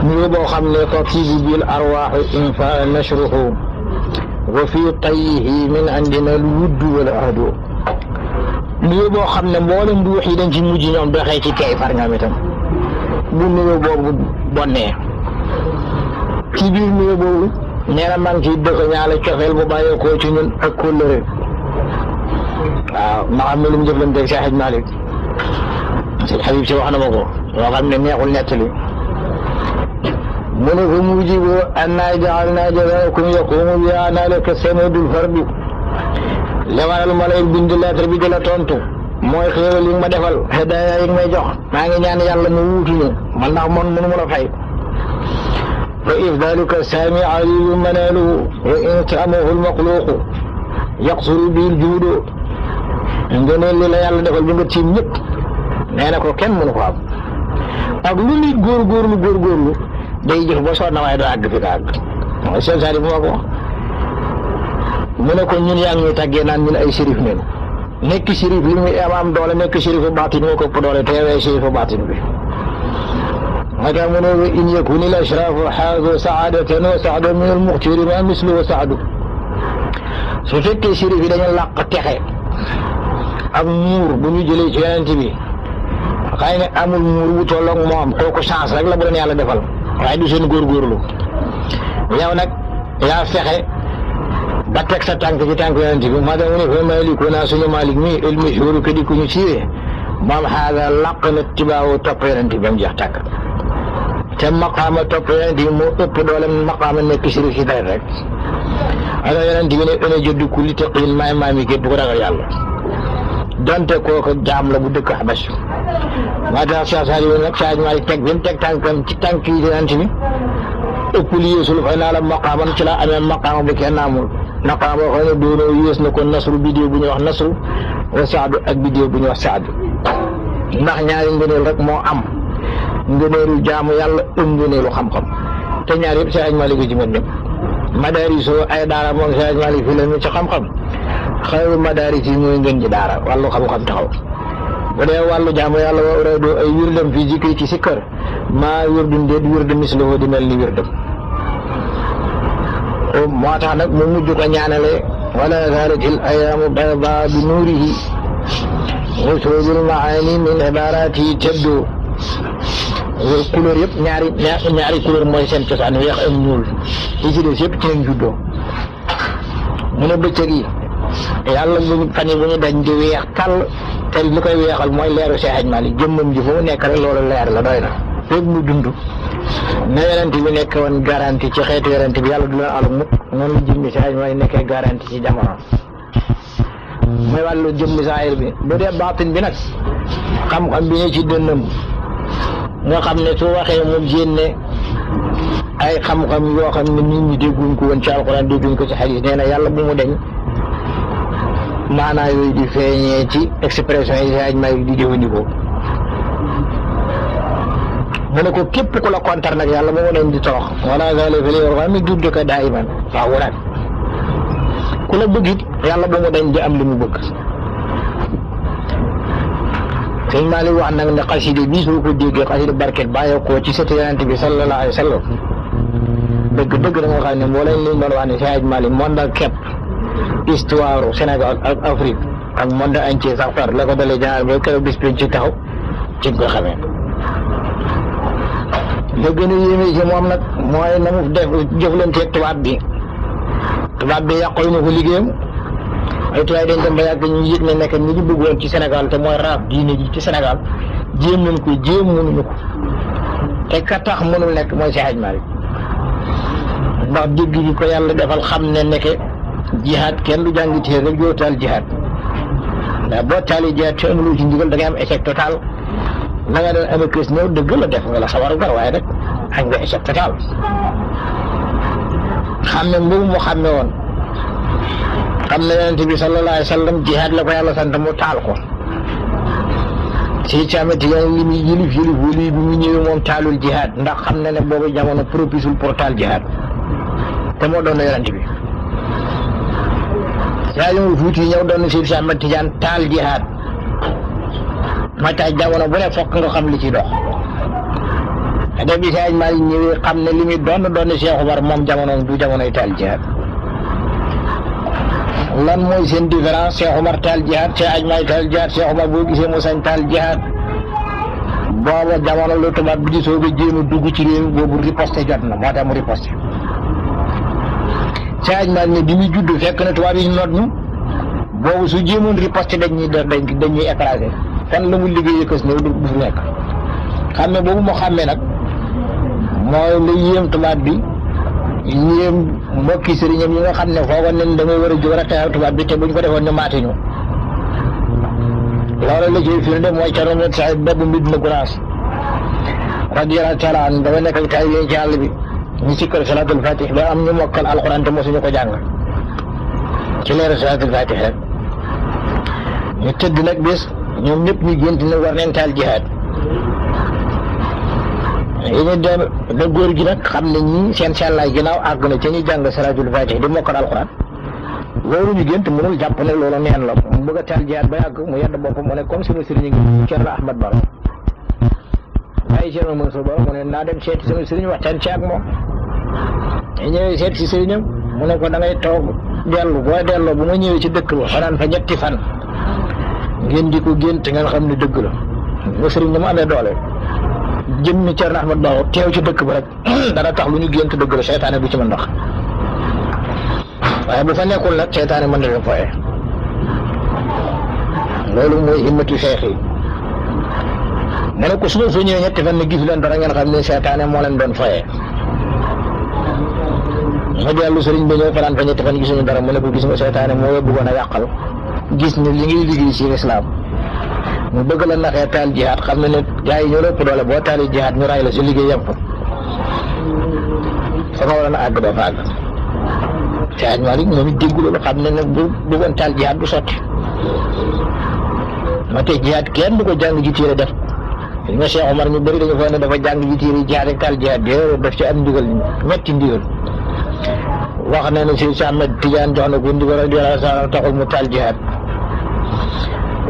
nuyoo boo xam ne ko tiibu bil arwaaxu infa nashruhu wa fi tayyihi min andina al wuddu wal ahdu nuyoo boo xam ne mboolem ruux yi dañ ci mujj ñoom doxee ci teey far ñoom itam bu nuyoo boobu bonnee ci biir nuyoo boobu nee na maa ngi ciy dëkk ñaale cofeel bu bàyyeekoo ci ñun ak kóllëre waaw ma xam ne lu mu jëflanteeg Seydi Maalik si Habib si wax na ma ko loo xam ne neexul nettali mu ne ko mujibu annaa ja'alnaa jazaakum yaquumu bi a'maalika sanadul fardu li waral ma lay bind lettre bi di la tontu mooy xéewal yi ma defal hadaaya yi may jox maa ngi ñaan yàlla mu wuutuñu man ndax man mënu ma la fay fa ifdaluka saami aliyu manaaluhu wa intaamahu almaxluuqu yaqsuru bil juudu ngëneel li la yàlla defal bi nga tiim ñëpp nee na ko kenn mënu ko am ak lu nit góorgóorlu day jëf ba sonn waaye doo àgg fi nga àgg mooy Cheikh Saadi bu ma ko mu ne ko ñun yaa ngi ñuy tàggee naan ñun ay shérif neen nekk shérif li muy am doole nekk shérifu baatin moo ko ëpp doole teewee shérifu baatin bi moo tax mu ne in yakuni l ashraafu xaazu saadatan wa saadu min al muxtiri ma mislu saadu su fekkee shérif yi dañu làq texe ak muur bu ñu jëlee ci yonent bi xëy na amul muur bu tolloog moom kooku chance rek la bu leen yàlla defal waaye du seen góorgóorlu yow nag yaa fexe ba teg sa tànk ci tànk yonent bi maa tax mu ne fa maalikuna suñu Maalik mi el mashhuur ke di ku ñu siiwee moom xaaga làq na tibaawu topp yonent bi ba mu jeex tàkk te maqaama topp yonent bi moo ëpp doole maqaama nekk sirif si dara rek ana yonent bi ne ëna jëddu kulli taqiin maay mi képp ku ragal yàlla donte kooku jaam la bu dëkk Xabas maa tax Cheikh Saadi nag Seydi Maalik teg bi mu teg tànkam ci tànk yi yonent bi ëpp li yéesul fay naa la maqaaman ci la amee maqaama bu kenn amul maqaama boo xam ne doonoo yées na ko nasru bidéew bu ñuy wax nasru wa saadu ak bidéew bu ñuy wax saadu ndax ñaari ngëneel rek moo am ngëneelu jaamu yàlla ëpp ngëneelu xam-xam te ñaar yëpp Seydi Maalik ci mën ñëpp madaarisoo ay daara moom Seydi Maalik fi la ñu ci xam-xam xayru madaaris yi mooy ngën ji daara wàllu xam-xam taxaw bu dee wàllu jaamu yàlla wa uradu ay wirdam fi zikri ci sikkar maa wirdun déet wird mislahu di mel ni wirdam moo tax nag mu mujj ko ñaanale wala zalat il ayaamu bayda bi nuurihi rusudul maani min ibaratihi tabdu couleur yëpp ñaari couleur mooy seen cosaan weex ak ñuul yi ci des yëpp ci lañ juddoo mu ne bëccëg yi yàlla bu fan yi bu ñu dañ di weex tàll te li koy weexal mooy leeru Seydi Maalik jëmmam ji fu mu nekk rek loolu leer la doy na fépp mu dund na yonent bi nekk woon garanti ci xeetu yonent bi yàlla du leen alum mukk noonu la jëmmi Seydi Maalik nekkee garanti ci jamono mooy wàllu jëmmi saahir bi bu dee baatin bi nag xam-xam bi ne ci dënnam nga xam ne su waxee mu génne ay xam-xam yoo xam ne nit ñi dégguñ ko woon ci alxuraan dégguñ ko ci xadiis nee na yàlla bu mu deñ maanaa yooyu di feeñee ci expression yi Seydi Maalik di jëfandikoo mu ne ko képp ku la kontar nag yàlla bu mu deñ di torox wala zala fil irghami juddaka daiman waaw nag ku la bëgg it yàlla bu mu deñ di am li mu bëgg sëñ Maalik wax nag ne xasida bii soo ko déggee xasida barket bàyyeekoo ci sëti Yonent bi sallallahu alayhi wa sallam dëgg da nga xam ne moo leen liñ doon wax ne Seydi Hadji Malick monde ak képp histoire Sénégal ak Afrique ak monde entier sax far la ko dalee jaar ba keroog bis ci taxaw ci nga xamee la gën a yéeme ci moom nag mooy na mu def jëflanteeg tubaab bi yàqal na ko liggéeyam ay tubaab dañ dem ba yàgg ñu yëg ne nekk ñi ñu bëggoon ci Sénégal te mooy raaf diine ji ci Sénégal jéem mënuñu ko te ka tax mënul nekk mooy Seydi Hadji Malick ndax dégg gi ko yàlla defal xam ne nekke jihaad kenn du jàngi téere rek joo taal jihaad ndax boo taali jihaad te amuloo ci ndigal da ngay am échec total la nga doon amee kës ñëw dëgg la def nga la sawar gar waaye rek añ nga échec total xam ne mboobu mu xàmme woon xam ne Yonent bi sallallahu alayhi wa sallam jihaad la ko yàlla sant mu taal ko si cameti yoon li muy yilif wali bi mu ñëwee moom taalul jihaad ndax xam ne ne boobu jamono propisul pour taal jihaad te moo doon Yonent bi yaa yëngu Fuuti ñëw doon Seydi Cheikh Ahmed Tidiane taal jihaad mooy tax jamono bu ne fokk nga xam li ci dox te bi Seydi Hadji Malick ñëwee xam ne li muy doon Cheikh Omar moom jamono du jamonoy taal jihaad lan mooy seen différence Cheikh Omar taal jihaad Seydi Hadji Malick taal jihaad Cheikh Omar boo gisee mu sañ taal jihaad booba jamono lu tubaab bi di soog a jéem a dugg ci réew boobu riposte jot na moo tax mu riposte Seydi Hadji Malick ne bi muy judd fekk na tubaab yi noot ñu boobu su jéemoon riposte dañuy écrasé kon la mu liggéeyee kës néew du fi nekk xàmme boobu moo xàmmee nag mooy la yéem tubaab bi yéem mbokki sëriñam yi nga xam ne foogoon nañ da ngay war a jóg rek xeexal tubaab bi te buñ ko defoon ñu maate ñu loolu la ciy firnde mooy Thierno Moule Saïd Babou Mbidina Gounass radiyallahu taala an dama nekk ak taay yi ci àll bi ñu sikkar salaatul fatih ba am ñu mokkal alxuraan te mosuñu ko jàng ci leeru salaatul fatih rek ñu tëdd nag bés ñoom ñëpp ñu gént ne war nañ taal jihaad yi ñu dem ba góor gi nag xam ne ñii seen sàllaay ginnaaw àgg na ca ñuy jàng salaatul fatih di mokkal alxuraan loolu ñu gént mënul jàpp ne loolu neen la mu bëgg a taal jihaad ba yàgg mu yedd boppam mu ne comme sama sëriñ ngi Cerno Ahmad Baro waaye Cerno Mansour Baro mu ne naa dem seeti sama sëriñ waxtaan ci ak moom te ñëwee seet si sëriñam mu ne ko da ngay toog dellu boo delloo bu ma ñëwee ci dëkk ba fanaan fa ñetti fan ngeen di ko gént ngeen xam ne dëgg la nga sëriñ na mu amee doole jëmmi Cerno Ahmad Baro teew ci dëkk ba rek dana tax lu ñu gént dëgg la seytaane du ci mën ndax waaye bu fa nekkul nag seytaane mën na leen foye loolu mooy himmatu cheikh yi mu ne ko su ma fa ñëwee ñetti fan ne gis leen dara ngeen xam ne seytaane moo leen doon foye ma dellu sëriñ ba ñëw fanaan fa ñetti fan gisuñu dara mu ne ko gis nga seytaane moo bëggoon a yàqal gis ne li ngay liggéey ci lislaam mu bëgg la naxee taal jihaad xam ne ne gaa yi ñoo la ëpp doole boo taali jihaad ñu ray la si liggéey yam fa fa nga waroon a àgg doo fa àgg Seydi Hadji Malick moom it déggu loolu xam ne nag bu bëggoon taal jihaad du sotti ma tey jihaad kenn du ko jàng ji téere def li nga Cheikh Omar ñu bëri dañu foog ne dafa jàng ji téere jihaad ak taal jihaad déedéet daf ci am ndigal ñetti ndigal wax na ne Seydi Ahmed Tidiane jox na ko ndigal radiyallahu anhu taxul mu taal jihaad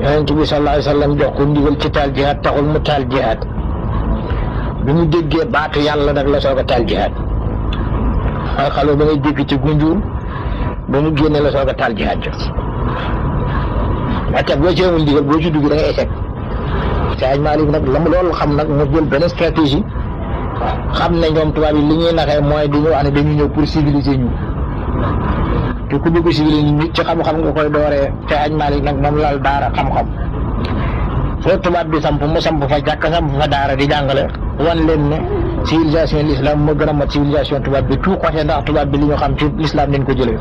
Yonent bi sallallahu alayhi wa sallam jox ko ndigal ci taal jihaad taxul mu taal jihaad bi mu déggee baatu yàlla nag la soog a taal jihaad ay xale ba ngay dégg ci gunjur ba mu génne la soog a taal jihaad jot waaye boo ci amul ndigal boo ci dugg da ngay échec Seydi Hadji Malick nag la mu loolu xam nag mu jël benn stratégie xam ne ñoom tubaab yi li ñuy naxee mooy dañu wax ne dañu ñëw pour civiliser ñu te ku bëgg civiliser ñu ci xam-xam nga koy dooree Seydi Hadji Malick nag moom laal daara xam-xam foo tubaab bi samp mu samp fa jàkk samp fa daara di jàngale wan leen ne civilisation l'islam moo gën a mat civilisation tubaab bi tout côté ndax tubaab bi li ñu xam ci l'islam dañ ko jëlee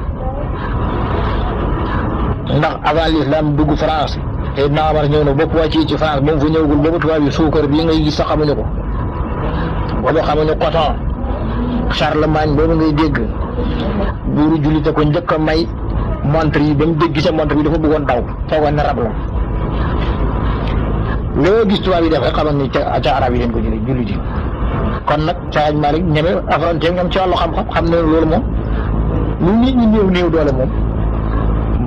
ndax avant l'islam dugg France te Ibn Omar ñëw na bokk wàcc ci France ba mu fa ñëwagul boobu tubaab yi suukar bii ngay gis sax xamuñu ko boobu xamuñu coton Charlemagne boobu ngay dégg buuru jullite ko njëkk a may montre yi ba mu dégg sa montre bi dafa bëggoon daw foogoon ne rab la loo gis tubaab yi def rek xamal ni ca arab yi leen ko jëlee jullit yi kon nag Seydi Hadji Malick ñeme affronté ñoom ci wàllu xam-xam xam ne loolu moom lu nit ñi néew doole moom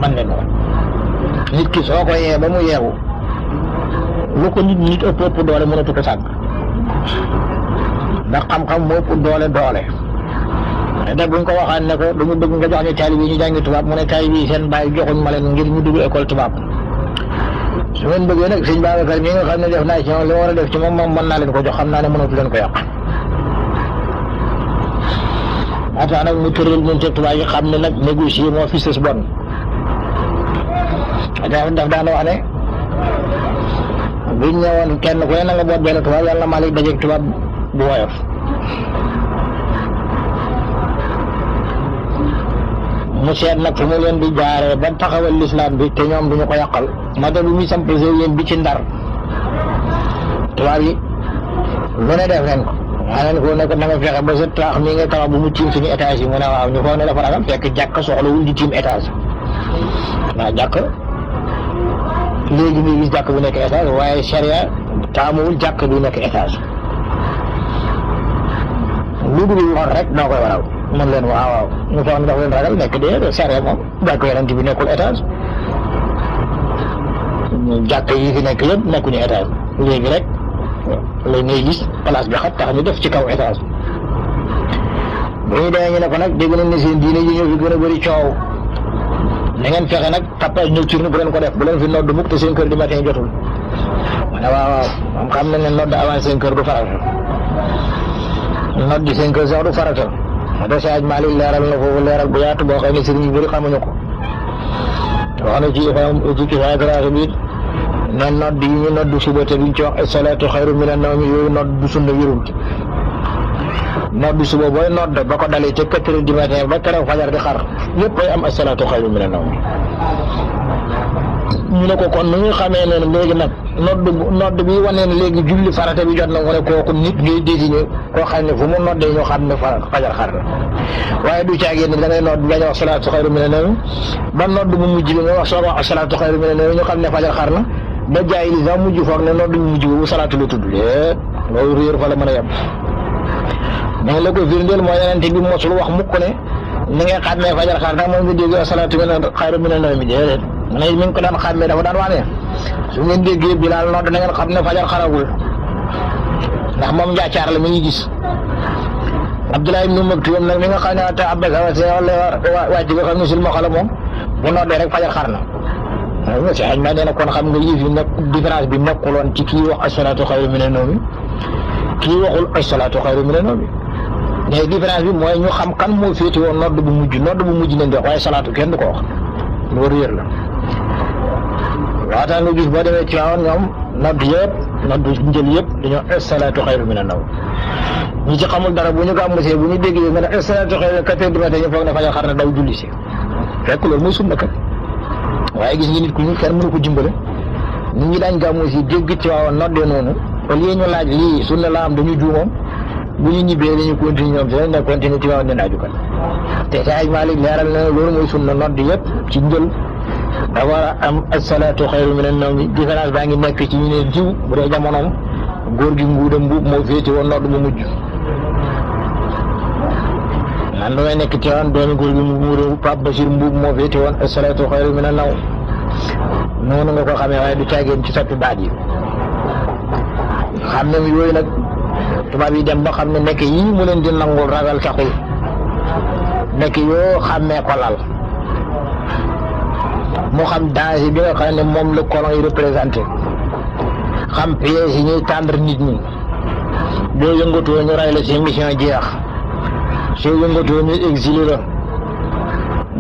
man leen woon nit ki soo ko yee ba mu yeewu lu ko nit ëpp doole mënatu ko sànq ndax xam-xam moo ëpp doole te buñ ko waxaan ne ko dañu bëgg nga jox ñu taalibe yi ñu jàngi tubaab mu ne taalibe yi seen bàyyi joxuñ ma leen ngir ñu dugg école tubaab su ngeen bëggee nag sëñ Babacar mi nga xam ne def naa ci moom li war a def ci moom mën naa leen ko jox xam naa ne mënatu leen ko yàq ata nag mu tëral ñun te tubaab yi xam ne nag négocier moo fi sës bon daf daan wax ne buñ ñëwoon kenn ku ne na nga boot benn tubaab yàlla Malick dajeeg tubaab bu woyof mu seet nag fu mu leen di jaaree ba taxawal l'islam bi te ñoom duñu ko yàqal ma de bu muy samp yéen bi ci Ndar tubaab yi lu ne def leen ko leen ko ne ko na nga fexe ba sa taax mi nga tabax bu mu tiim suñu étage yi mu ne waaw ñu foog ne dafa ragal fekk jàkk soxlawul di tiim étage waaw jàkk léegi muy gis jàkk bu nekk étage waaye charia taamuwul jàkk bu nekk étage lu dul lor rek doo koy waral mën leen waaw ñu foog ne dafa leen ragal nekk de charia moom jàkk yonent bi nekkul étage jàkk yi fi nekk yëpp nekkuñu étage léegi rek lay ngay gis place bi xat tax ñu def ci kaw étage bu ñu demee ñu ne ko nag dégg nañ ne seen diine yi ñoo fi gën a bëri coow na ngeen fexe nag tapage nocturne bu leen ko def bu leen fi nodd mukk te 5 heures du matin jotul ma ne waaw moom xam nañ ne nodd avant 5 heures du farata nodd di 5 heures sax du farata ma de Sëñ Malick leeral na foofu leeral bu yaatu boo xam ne sëriñ yu bëri xamuñu ko wax na ci Kifaaya bi ne nodd yi ñu nodd suba te duñ ci wax as-salaatu xayru mina nawm yooyu nodd du sunna wérul nodd suba booy nodd ba ko dalee ca 4 heures du matin ba keroog fajar di xar yëpp ay am as-salaatu xayru mina nawm ñu ne ko kon nu ñu xamee ne léegi nag nodd bi wane ne léegi julli farata bi jot na nga ne kooku nit ngay désigné koo xam ne fu mu noddee ñu xam ne fajar xar na waaye du caagéen ne da ngay nodd nga wax salaatu xayru mina nawm ba nodd bu mujj bi nga wax soo wax salaatu xayru mina nawm ñu xam ne fajar xar na ba jaay li sax mujj foog ne nodd bu mujj bu salaatu la tudd léet loolu réer fa la mën a yem mais la ko firndeel mooy yenente bi mosul wax mukk ne ni nga xàmmee fajar xar na moom nga dégg salaatu xayru mina nawm bi déedéet mu ne mi ngi ko daan xàmmee dafa daan wax ne su ngeen déggee Bilaal nodd na ngeen xam ne fajar xaragul ndax moom njaacaar la mi ngi gis Abdullah ibn Maktum nag mi nga xam ne te Abbas wàcc nga xam ne sul ma xala moom bu noddee rek fajar xar na waaw monsieur Hadj Malick nee na kon xam nga yëf yi nekk différence bi nekkuloon ci kii wax as-salaatu xayru mina nawm kii waxul as-salaatu xayru mina nawm mais différence bi mooy ñu xam kan moo féete woon nodd bu mujj nañ di wax waaye salaatu kenn du ko wax loolu réer la waataa nga gis boo demee ci waawoon ñoom nodd njël yëpp dañoo as-salaatu xayru mina nawm ñi ci xamul dara bu ñu gàmmusee bu ñu déggee nga ne as-salaatu xayru 4 heures du matin ñu foog ne fajar xar na daw julli si fekk loolu mooy sunna kat waaye gis nga nit ku ñu kenn mënu ko dimbale nit ñi daañ gàmmu si dégg ci waawoon noddee noonu au lieu ñu laaj lii sunna la am dañu juumoon bu ñu ñibbee dañu continuer ñoom si lañ ne continuer ci waawoon dina ajukat te Sëñ Malick leeral na loolu mooy sunna nodd yëpp ci njël da war a am as-salaatu xayru mina nawm différence baa ngi nekk ci ñu ne jiw bu dee jamonoom góor gi nguuda mbuub moo féete woon nodd bu mujj man damay nekk ci woon doomi góor gi nguuda Pape Bachir mbuub moo féete woon as-salaatu xayru mina nawm noonu nga ko xamee waaye du caagéen ci soppi baat yi xam ne yooyu nag tubaab yi dem ba xam ne nekk yii mu leen di nangul ragal taxul nekk yoo xàmmee ko lal mu xam danger bi nga xam ne moom la colon yi représenté xam piège yi ñuy tendre nit ñi boo yëngatoo ñu ray la ci mission jeex soo yëngatoo ñu exilé la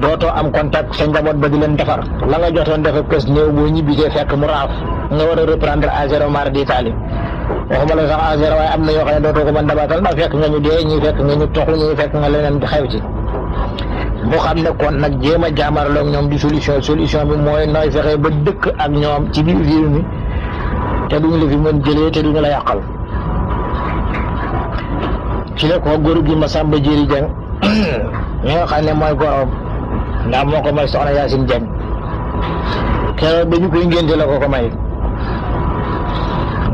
dootoo am contact sa njaboot ba di leen defar la nga jotoon def ak kës néew boo ñibbisee fekk mu raaf nga war a reprendre à zéro mardi d'Italie waxuma la sax à zéro waaye am na yoo xam ne dootoo ko mën dabaatal ndax fekk nga ñu dee ñi fekk nga ñu toxu ñi fekk nga leneen di xew ci mu xam ne kon nag jéem a jaamarloo ak ñoom di solution bi mooy nooy fexe ba dëkk ak ñoom ci biir réew mi te duñu la fi mën jëlee te duñu la yàqal ci la ko góor gi Masamba Jéeri Jeng mi nga xam ne mooy goroom ndax moo ko may soxna Yaasin Jeng keroog dañu koy ngénte la ko may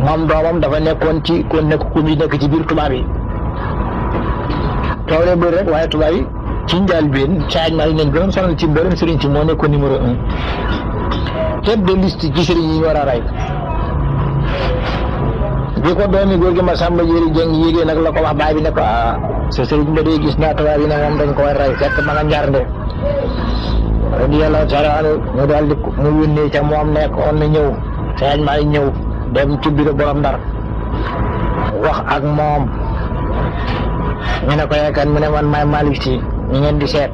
moom doomam dafa nekkoon ci kon nekk ku mi nekk ci biir tubaab yi toole bëri rek waaye tubaab yi ci njëlbéen Sëñ Malick leen gënoon sonal ci mboolem sëriñ ci moo nekkoon numéro 1 tête de liste ci sëriñ yi ñu war a rey bi ko doomi góor gi Masamba Jéeri Jeng yéegee nag la ko wax baay bi ne ko sa sëriñ ba dee gis naa tubaab yi ne moom dañ ko war rey fekk ma nga njarnde radiyallahu taala anhu ñu daal di mu yónnee ca moom nekk on na ñëw Sëñ Maalik ñëw dem ci bureau borom Ndar wax ak moom ñu ne ko yaakaar mu ne man maay Malick Sy ñu ngeen di seet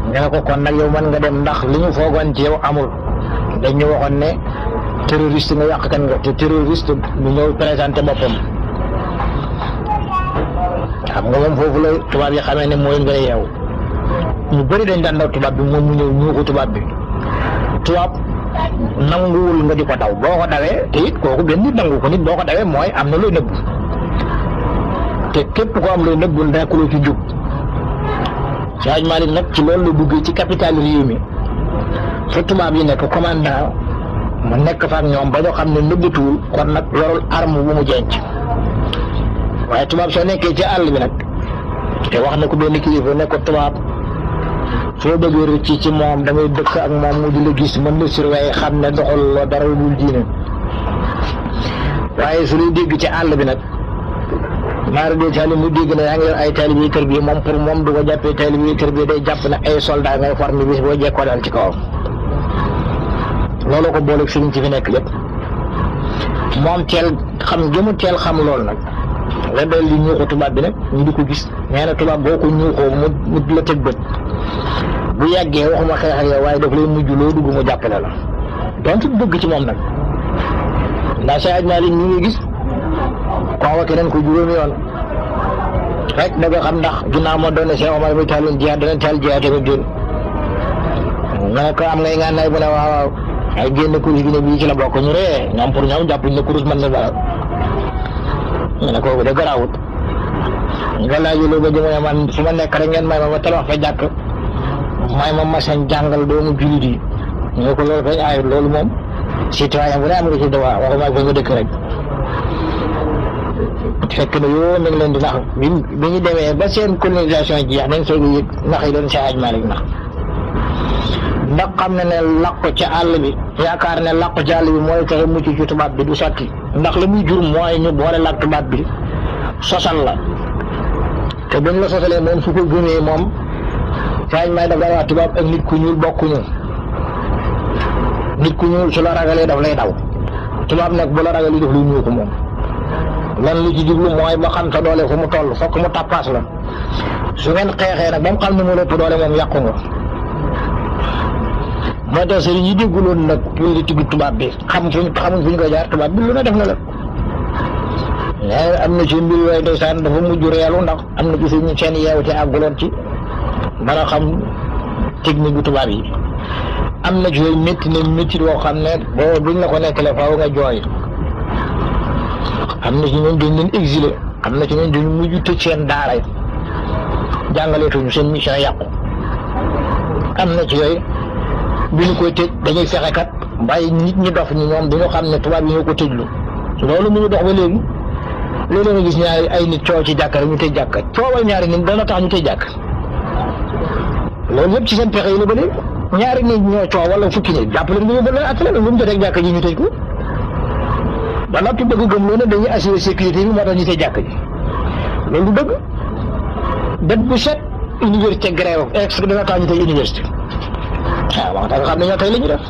ñu ne ko kon nag yow mën nga dem ndax li ñu foogoon ci yow amul dañ ñu waxoon ne terroriste nga yàqkan nga te terroriste bu ñëw présenté boppam xam nga moom foofu la tubaab yi xamee ne mooy nga yeew ñu bëri dañ daan daw tubaab bi moom mu ñëw ñuuxu tubaab bi tubaab nanguwul nga di ko daw boo ko dawee te it kooku benn nit nangu ko nit boo ko dawee mooy am na looy nëbbu te képp ko am looy nëbbu nekkuloo ci jub Sëñ Maalik nag ci loolu la duggee ci capital réew mi fa tubaab yi nekk commandant mu nekk fa ak ñoom ba ñoo xam ne nëbbatuwul kon nag yorul arme bu mu jenc waaye tubaab soo nekkee ci àll bi nag te wax na ko benn kilifa ne ko tubaab soo bëggee rëcc ci moom da ngay dëkk ak moom mu di la gis mën la surveiller xam ne doxal loo dara dul diine waaye su lay dégg ci àll bi nag maara de taali mu dégg na yaa ngi yor ay taalibe kër bi moom pour moom du ko jàppee taalibe kër bi day jàpp ne ay soldat ngay formé bis boo jekkoo daal ci kawam loolu ko booleeg sëriñ ci fi nekk lépp moom teel xam jëmu teel xam loolu nag la dal li ñuuxu tubaab bi nag ñu di ko gis nee na tubaab boo ko ñuuxoo mu la tëg bët bu yàggee waxuma xeex ak yow waaye daf lay mujj loo dugg mu jàppale la donte bëgg ci moom nag ndax Sëñ Maalik ñu ngi gis convoqué nañ ko juróomi yoon rek da nga xam ndax ginnaaw moo doon Cheikh Omar muy taaloon jihaad dana taal jihaad tamit déen nga ne ko am ngay ngànnaay bu ne waaw waaw ay génn kurus gi ne bii ci la bokk ñu ree ñoom pour ñoom jàppuñ ne kurus mën na dara ñu ne kooku de garaawut nga laaj lu ba jëmone man fu ma nekk rek ngeen may ma tabax fa jàkk may ma masin jàngal doomu jullit yi ñu ko loolu kay aayut loolu moom citoyen bu ne am nga ci droit waxuma fa nga dëkk rek fekk na yoo mi ngi leen di nax bi ñu demee ba seen colonisation jeex nañ soog a yëg nax yi doon Sëñ Maalik nax ndax xam ne ne làqu ca àll bi yaakaar ne làqu ca àll bi mooy tax mucc ci tubaab bi du sotti ndax la muy jur mooy ñu boole lak tubaab bi sosal la te buñ la sosalee moom su ko gëmee moom Sëñ Maalik daf daan wax tubaab ak nit ku ñuul bokkuñu nit ku ñuul su la ragalee daf lay daw tubaab nag bu la ragalee daf lu ñuul ko moom lan lu ci jublu mooy ba xam sa doole fu mu toll fokk mu tappaas la su ngeen xeexee nag ba mu xam ne mu lépp doole moom yàqu nga moo tax sëriñ yi dégguloon nag politique tubaab bi xamuñ fu ñu koy jaar tubaab bi lu ne def na la am na ci mbir yooyu ndeysaan dafa mujj reelu ndax am na ci seen yeewte àgguloon ci mën a xam technique bu tubaab yi am na ci yooyu métti na métti boo xam ne boo duñ la ko nekkale faaw nga jooy am na ci ñoom dañ leen exilé am na ci ñoom dañ mujj tëj seen daara yi jàngaleetuñu seen mission yàqu am na ci yooyu bi ñu koy tëj dañuy fexe kat bàyyi nit ñi dof ñi ñoom dañoo xam ne tubaab yi ñoo ko tëjlu loolu mu ngi dox ba léegi loolu nga gis ñaari ay nit coow ci jàkka rek ñu tëj jàkka coowal ñaari nit dana tax ñu tëj jàkk loolu yëpp ci seen pexe yi la ba léegi ñaari nit ñoo coow wala fukki nit jàpp leen ñu ba leen attale lu mu jotee ak jàkka ji ñu tëj ko ba noppi bëgg gëm loolu dañuy assurer sécurité bi moo tax ñu tëj jàkka ji loolu du dëgg bët bu set université grève ex dana tax ñu tëj université waaw wax dëgg xam ne ñoo tey la ñu def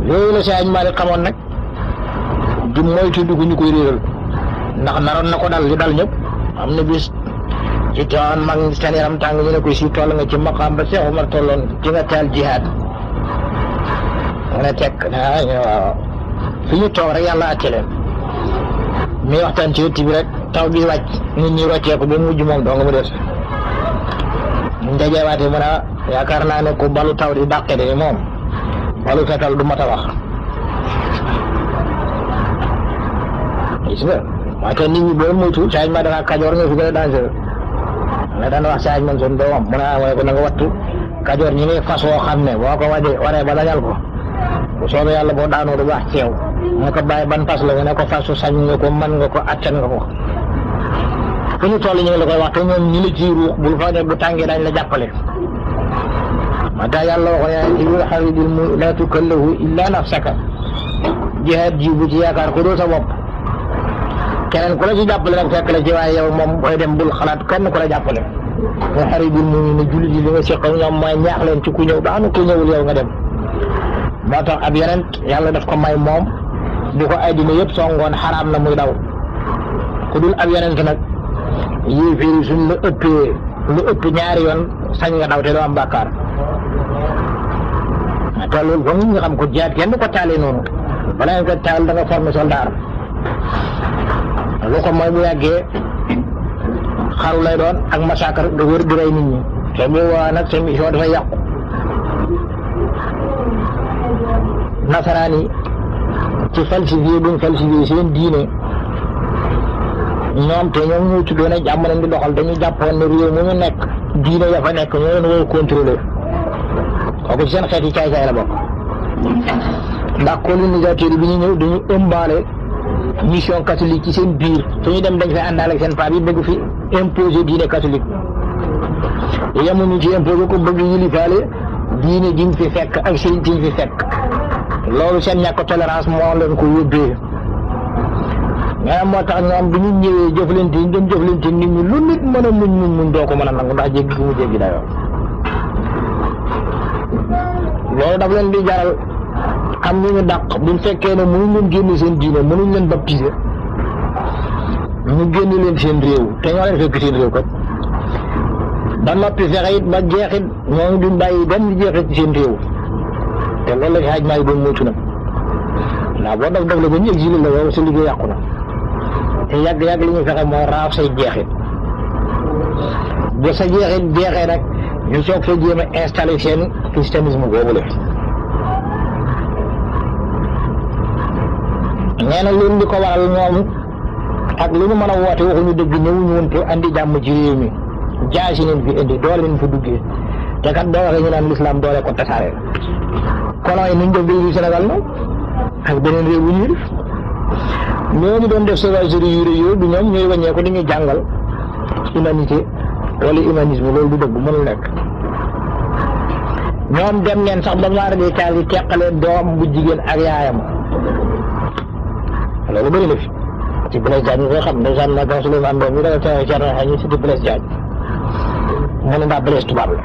yooyu la Sëñ Maalik xamoon nag du moytu dugg ñu koy réeral ndax naroon na ko dal li dal ñëpp am na bis ci toon mag seen yaram tàng ñu ne ko si toll nga ci maqaam ba Cheikh Omar tolloon ci nga taal jihaad nga tekk waaw fi ñu toog rek yàlla àcce leen muy waxtaan ci wétti bi rek taw bi wàcc nit ñi rocceeku ba mujj moom doo nga mu des mu ndajeewaatee mu ne yaakaar naa ne ku balu taw di dàqe de moom balu fetal du mat a wax gis nga waaye te nit ñi boo moytu Sëñ Maalik dafa Kajoor ñoo fi gën a dangereux nga daan wax Sëñ Mansour doomam mu ne ko na nga wattu Kajoor ñi ngi fas woo xam ne boo ko waree ba dañal ko bu soobee yàlla boo daanoo du baax ci yow moo ko bàyyi ban fas la nga ne ko fasu sañ nga ko mën nga ko attan nga ko fu ñu toll ñu ngi la koy wax te ñoom ñi la ciy ruux bul fa ne bu tàngee dañ la jàppale ma tax yàlla waxoon yaa ci wul xaridil mu la tukallahu illa nafsaka jihaad ji bu ci yaakaar ku dul sa bopp keneen ku la ci jàppale nag fekk la ci waaye yow moom booy dem bul xalaat kenn ku la jàppale nga xaribul mu ne jullit yi li nga seq ñoom mooy ñaax leen ci ku ñëw baax na ku ñëwul yow nga dem moo tax ab yonent yàlla daf ko may moom bu ko addina yëpp songoon xaraam na muy daw ku dul ab yonent nag yéeféeri suñ la ëppee lu ëpp ñaari yoon sañ nga daw te doo am bàkkaar te loolu foog nga xam ko jihaad kenn du ko taalee noonu bala nga ko taal da nga former soldat lu ko mooy bu yàggee xaru lay doon ak massacre da wër di rey nit ñi te bu waa nag seen mission dafay yàqu nasaraan yi ci falsifié buñ falsifié seen diine ñoom te ñoom ñoo tuddoon ne jàmm nañ di doxal dañu jàppoon ne réew mu ñu nekk diine ya fa nekk ñoo leen war a contrôler kooku ci seen xeet yi caay-caay la bokk ndax colonisateur bi ñu ñëw dañu ëmbaale mission catholique ci seen biir suñu dem dañ fay àndaale ak seen paa bi bëgg fi imposer diine catholique yemuñu ci imposer ko bëgg yilifaale diine jiñ fi fekk ak sëriñ jiñ fi fekk loolu seen ñàkk tolérance moo leen ko yóbbee mais moo tax ñoom bi ñu ñëwee jëflante ñu doon jëflante nit ñi lu nit mën a muñ doo ko mën a nangu ndax jéggi gu mu jéggi dayoo loolu daf leen di jaral am ñu ñu dàq buñ fekkee ne mënuñ leen génne seen diine mënuñ leen baptiser ñu génne leen seen réew te ñoo leen fekk seen réew kat ba noppi fexe it ba jeexit ñoo ngi duñ bàyyi benn jeexit ci seen réew te loolu la ci xaaj maa ngi doon moytu nag ndax boo def la ba ñu exilé la yow sa liggéey yàqu na te yàgg-yàgg li ñu fexe mooy raaf say jeexit bu sa jeexit jeexee nag ñu soog fa jéem a installé seen christianisme boobu la nee na loolu li ko waral ñoom ak lu ñu mën a woote waxuñu dëgg ñëwuñu woon pour andi jàmm ci réew mi jaasi leen fi indi doole leen fa duggee te kat doo waxee ñu naan l'islam doole ko tasaare colon yi nuñ def bi Sénégal na ak beneen réew bu ñu def ñooñu doon def sauvagerie yu rëy du ñoom ñooy wàññee ko dañuy jàngal humanité wala humanisme loolu du dëgg mënul nekk ñoom dem neen sax ba maara de taal yi teqale doom bu jigéen ak yaayam loolu bëri na fi ci Blaise Diagne ñu koy xam ne sànni nag Souleymane Ndao mi danga tawee Thierno Haye ñu si di Blaise Diagne mu ne ndax Blaise tubaab la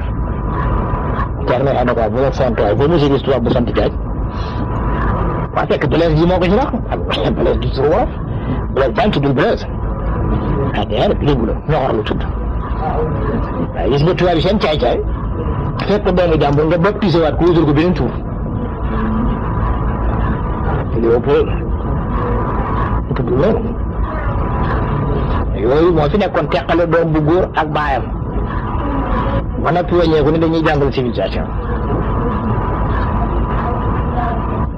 Thierno Haye da ko bu la sant waaye boo mosee gis tubaab bu sant Diagne waa fekk Blaise ji moo ko ci wax Blaise du tur wolof Blaise Diagne tuddul Blaise ah déedéet léegi la ñoxor lu tudd waaye gis nga tubaab yi seen caay-caay fekk doomu jàmbur nga baptisé waat ko wutal ko beneen tur Léopold tudd loolu yooyu moo fi nekkoon teqale doom bu góor ak baayam ba noppi wàññeeku ni dañuy jàngal civilisation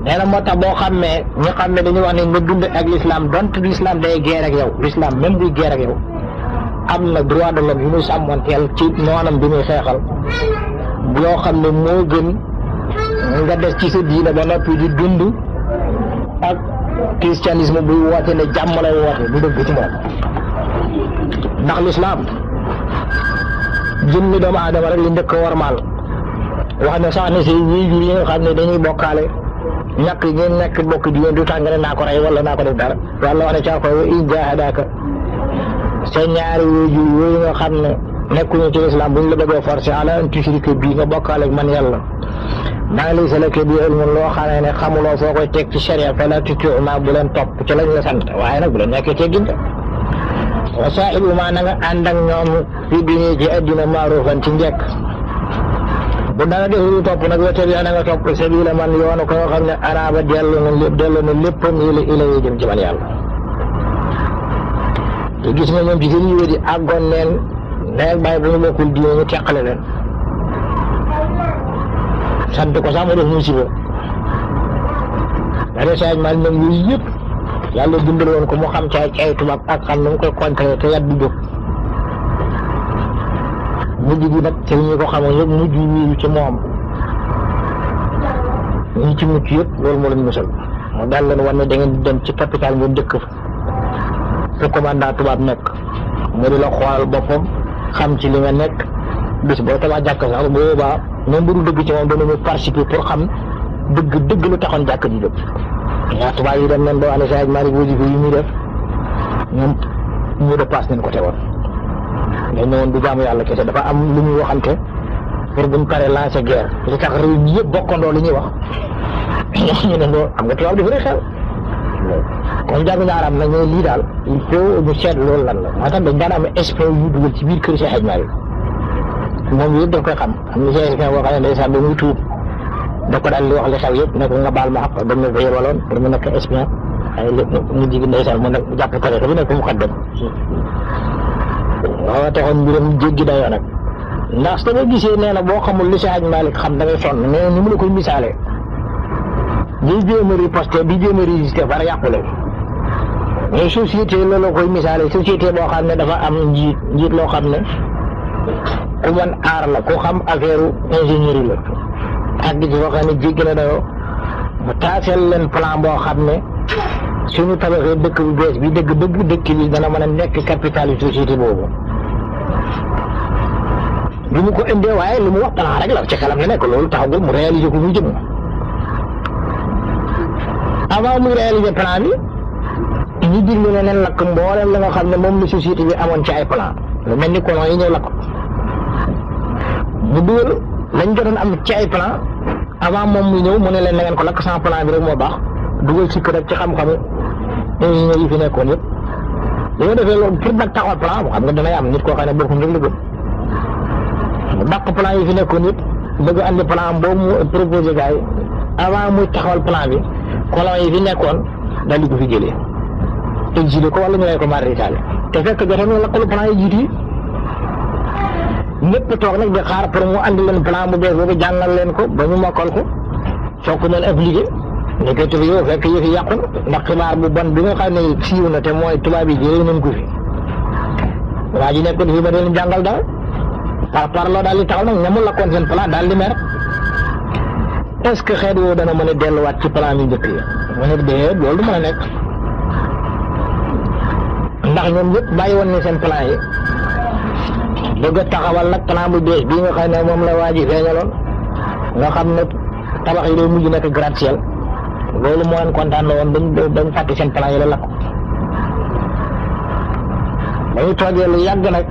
nee na moo tax boo xamee ñu xam ne dañuy wax ne nga dund ak l'islam donte l'islam day guerre ak yow l'islam même buy guerre ak yow am na droit de l'homme yu muy sàmmanteel ci noonam bi muy xeexal yoo xam ne moo gën nga des ci sa diina ba noppi di dund ak christianisme buy woote ne jàmm lay woote du dëgg ci moom ndax l'islam jëmmi doomu aadama rek li njëkk a warmaal wax ne sax ne si ñuy jur yi nga xam ne dañuy bokkaale ñàkk ngeen nekk bokk di du tax nga ne naa ko rey wala naa ko def dara wala wax ne caa ko wa in jahadaka seen ñaari waajur yooyu nga xam ne nekkuñu ci l'islam buñ la bëggee forcé ala an tushrika bii nga bokkaale ak man yàlla maa ngi lay salake bi ilmun loo xam ne xamuloo foo koy teg ci sharia fala tuti'umaa bu leen topp ci lañ la sant waaye nag bu leen nekkee teggin wa saahibuhumaa na nga ànd ak ñoom fi dunya ci addina ma'ruufan ci njëkk bu danga def lu topp nag wattabi' na nga topp sabiila man yoonu ko nga xam ne anaaba dellu na léppam ilayhi jëm ci man yàlla te gis nga ñoom ci seen yiwét yi àggoon neen neen bàyyi bu ñu bokkul diine ñu teqale leen sant ko sax mu def musiba dane saaj mal nag yooyu yëpp yàlla dimbal woon ko mu xam ci ay tubaab ak xam nu mu koy contrer te yat du jóg mujj gi nag te ñu ko xamoon yëpp mujj wiiru ci moom ñi ci mucc yëpp loolu moo leen musal mu daal leen wan ne da ngeen di dem ci capital ngeen dëkk fa commandant tubaab nekk mu di la xoolal boppam xam ci li nga nekk bis boo tabax jàkk sax bu boobaa même bu dul dëgg ci moom dana ñu participer pour xam dëgg lu taxoon jàkk ji jóg ñaar tubaab yi dem nañ ba wane Seydi Malick wasifa yi muy def ñoom ñu de passe nañ ko teewoon dañ ne woon du jaamu yàlla kese dafa am lu muy waxante pour buñ paree lancer guerre li tax réew mi yëpp bokkandoo li ñuy wax ñu ne loolu xam nga tubaab dafa xew comme jàng nga arab nag ne lii daal il faut ñu seet loolu lan la moo tax dañ daan am espion yu dugal ci biir kër Seydi Malick moom yëpp daf koy xam am na Seydi boo xam ne ndeysaan ba muy tuub da ko daal di wax li xew yëpp ne ko nga baal ma xam dañ ma fa yebaloon pour mu nekk espion ay lépp mu jigi ndeysaan mu nekk jàpp tarixa bi nekk mu xaddam waaw taxoon mbiram jéggi dayoo nag ndax su ma gisee nee na boo xamul li Seydi Malick xam da ngay sonn mais ni mu la koy misaalee di jéem a riposter di jéem a résister far yàqule mais société loolu koy misaalee société boo xam ne dafa am njiit loo xam ne ku mën aar la ku xam affaire ingénierie la ak di ci boo xam ne jéggi na dayoo mu taaseel leen plan boo xam ne suñu tabaxee dëkk bu bees bi dëgg dëkk bi dana mën a nekk capital yu société boobu bi mu ko indee waaye li mu wax plan rek la ci xelam la nekk loolu taxagul mu réaliser ko muy jëm avant muy réaliser plan bi ñu digle ne nen lakk mboolem la nga xam ne moom la société bi amoon ci ay plan lu mel ni colon yi ñëw lakk mu dugal lañ jotoon am ci ay plan avant moom muy ñëw mu ne leen na ngeen ko lakk sans plan bi rek moo baax dugal ci kër ci xam-xamu ingénieur yi fi nekkoon yëpp dañoo defee loolu pour nag taxawal plan boo xam nga danay am nit koo xam ne boppam rek la gëm dàq plan yi fi nekkoon yëpp bëgg andi plan boobu mu proposé gars yi avant muy taxawal plan bi colon yi fi nekkoon daal di ko fi jëlee exilé ko wala ñu lay ko maritaale te fekk jotoon na lakkalu plan yi jiitu yi ñëpp toog nag di xaar pour mu andi leen plan bu bees boobu jàngal leen ko ba ñu mokkal ko soo ko doon appliqué nekkee tubaab yow fekk yëf yi yàqu ndax xibaar bu bon bi nga xam ne siiw na te mooy tubaab yi jëlee nañ ko fi waa ji nekkoon fii ba leen jàngal daal par loo daal di taxaw nag ñamul lakkoon seen plan daal di mer est-ce que xeet woo dana mën a delluwaat ci plan yu njëkk yi mu ne déedéet loolu du mën a nekk ndax ñoom ñëpp bàyyi woon ne seen plan yi bëgg a taxawal nag plan bu bees bii nga xam ne moom la waa ji feeñaloon nga xam ne tabax yi day mujj nekk gratte-ciel loolu moo leen kontaan la woon dañ fàtte seen plan yi la lakk ba ñu toogee lu yàgg nag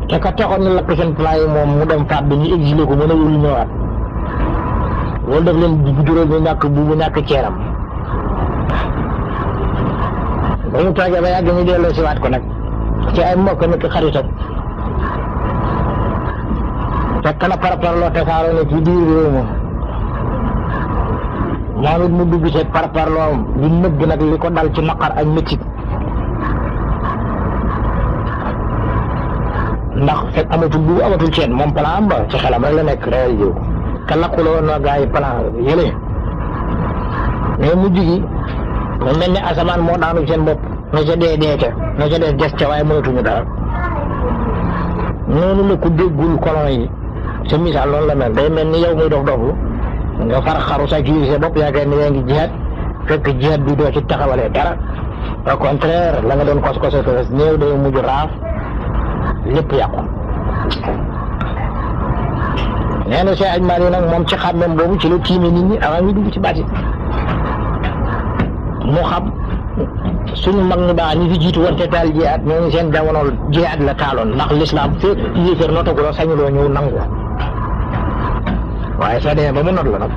te ka taxoon ñu lakk seen plan yi moom mu dem faat bi ñu exilé ko mën a wul ñëwaat loolu daf leen juróom ñu ñàkk bu ñàkk ceenam ba ñu toogee ba yàgg ñu delloo si waat ko nag ci ay mbokk nekk xaritam fekk na parparloo tasaaroo ne ci biir réew moom it mu dugg ci parparloo di nëbb nag li ko dal ci naqar ak métit ndax fekk amatul bu amatul ceen moom plan am ba ci xelam rek la nekk réalisé wu ka lakkuloo na gaa yi plan yële mais mujj gi mu mel ni asamaan moo daanu seen bopp na ca dee ca na ca des ca waaye mënatuñu dara noonu la ku déggul colon yi sa misaal loolu la mel day mel ni yow muy dof doflu nga far xaru sacrifice sa bopp yaakaar ne yaa ngi jihaad fekk jihaad bi doo ci taxawalee dara au contraire la nga doon kos-kose fes néew day mujj raaf lépp yàqu nee na Seydi Malick nag moom ci xàmmem boobu ci la tiime nit ñi avant ñu dugg ci baati mu xam suñu mag ñu baax ñi fi jiitu woon te taal jihaad ñooñu seen jamono jihaad la taaloon ndax l'islam fépp yéeféer notaguloo sañuloo ñëw nangu waaye soo demee ba mu not la nag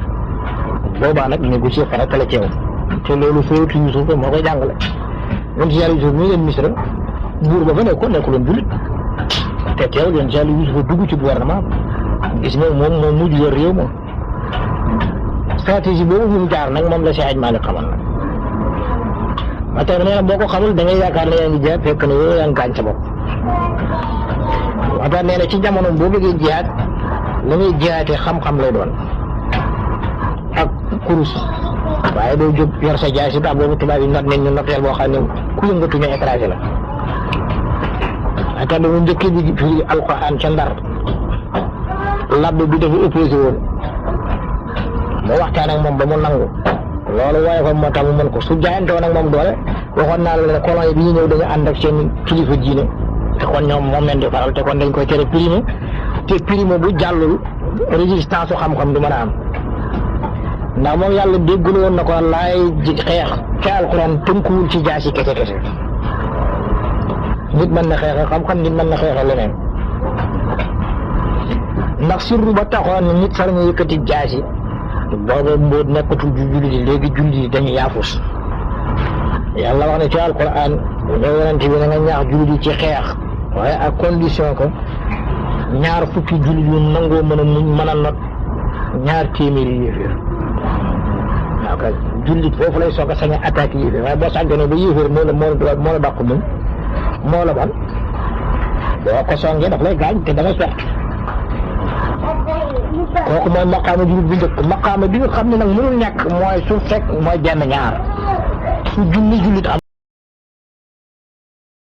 boobaa nag négocier farata la ceew te loolu sóotu Yuusuf moo koy jàngale ñun si yàlla Yuusuf mi leen Misra buur ba fa nekkoon nekkuloon jullit te teew leen si yàlla Yuusuf dugg ci gouvernement gis nga moom moo mujj yor réew moom stratégie boobu mu jaar nag moom la Seydi Malick xamal nag ma tey nee na boo ko xamul da ngay yaakaar ne yaa ngi jihaad fekk na yow yaa ngi gaañ sa bopp waxtaan nee na ci jamono boo bëggee jihaad la ngay jihaatee xam-xam lay doon ak kurus waaye doo jóg yor sa jaay si tax boobu tubaab yi not nañ ñu noteel boo xam ne ku yëngatu ñu écrasé la waxtaan bi mu njëkkee bi firi alquran ca Ndar labbe bi dafa opposé woon mu waxtaan ak moom ba mu nangu loolu waaye fa moo tax mu mën ko su jaayantoo nag moom doole waxoon naa la ne colon yi bi ñu ñëw dañu ànd ak seen kilifa diine te kon ñoom moom leen di faral te kon dañ koy tere primé te primé bu jàllul résistance su xam-xam du mën a am ndax moom yàlla déggul woon na ko laay xeex ci alxuraan tënkuwul ci jaasi kese kese nit mën na xeexe xam-xam nit mën na xeexe leneen ndax sirru ba taxoon nit sax ñu yëkkati jaasi booba mbóot nekkatul ju julli di léegi julli yi dañu yaafus yàlla wax ne ci alxuraan ñoo yonent bi na nga ñaax julli di ci xeex waaye ak condition que ñaar fukki julli yu nangoo mën a muñ mën a not ñaar téeméeri yéeféer waaw kay jullit foofu lay soog a sañ a attaque yéeféer waaye boo sàgganee ba yéeféer moo la dàq muñ moo la ban boo ko songee daf lay gaañ te da ngay perte kooku mooy maqaama jullit bu njëkk maqaama bi nga xam ne nag mënul ñàkk mooy su fekk mooy benn ñaar su jullit am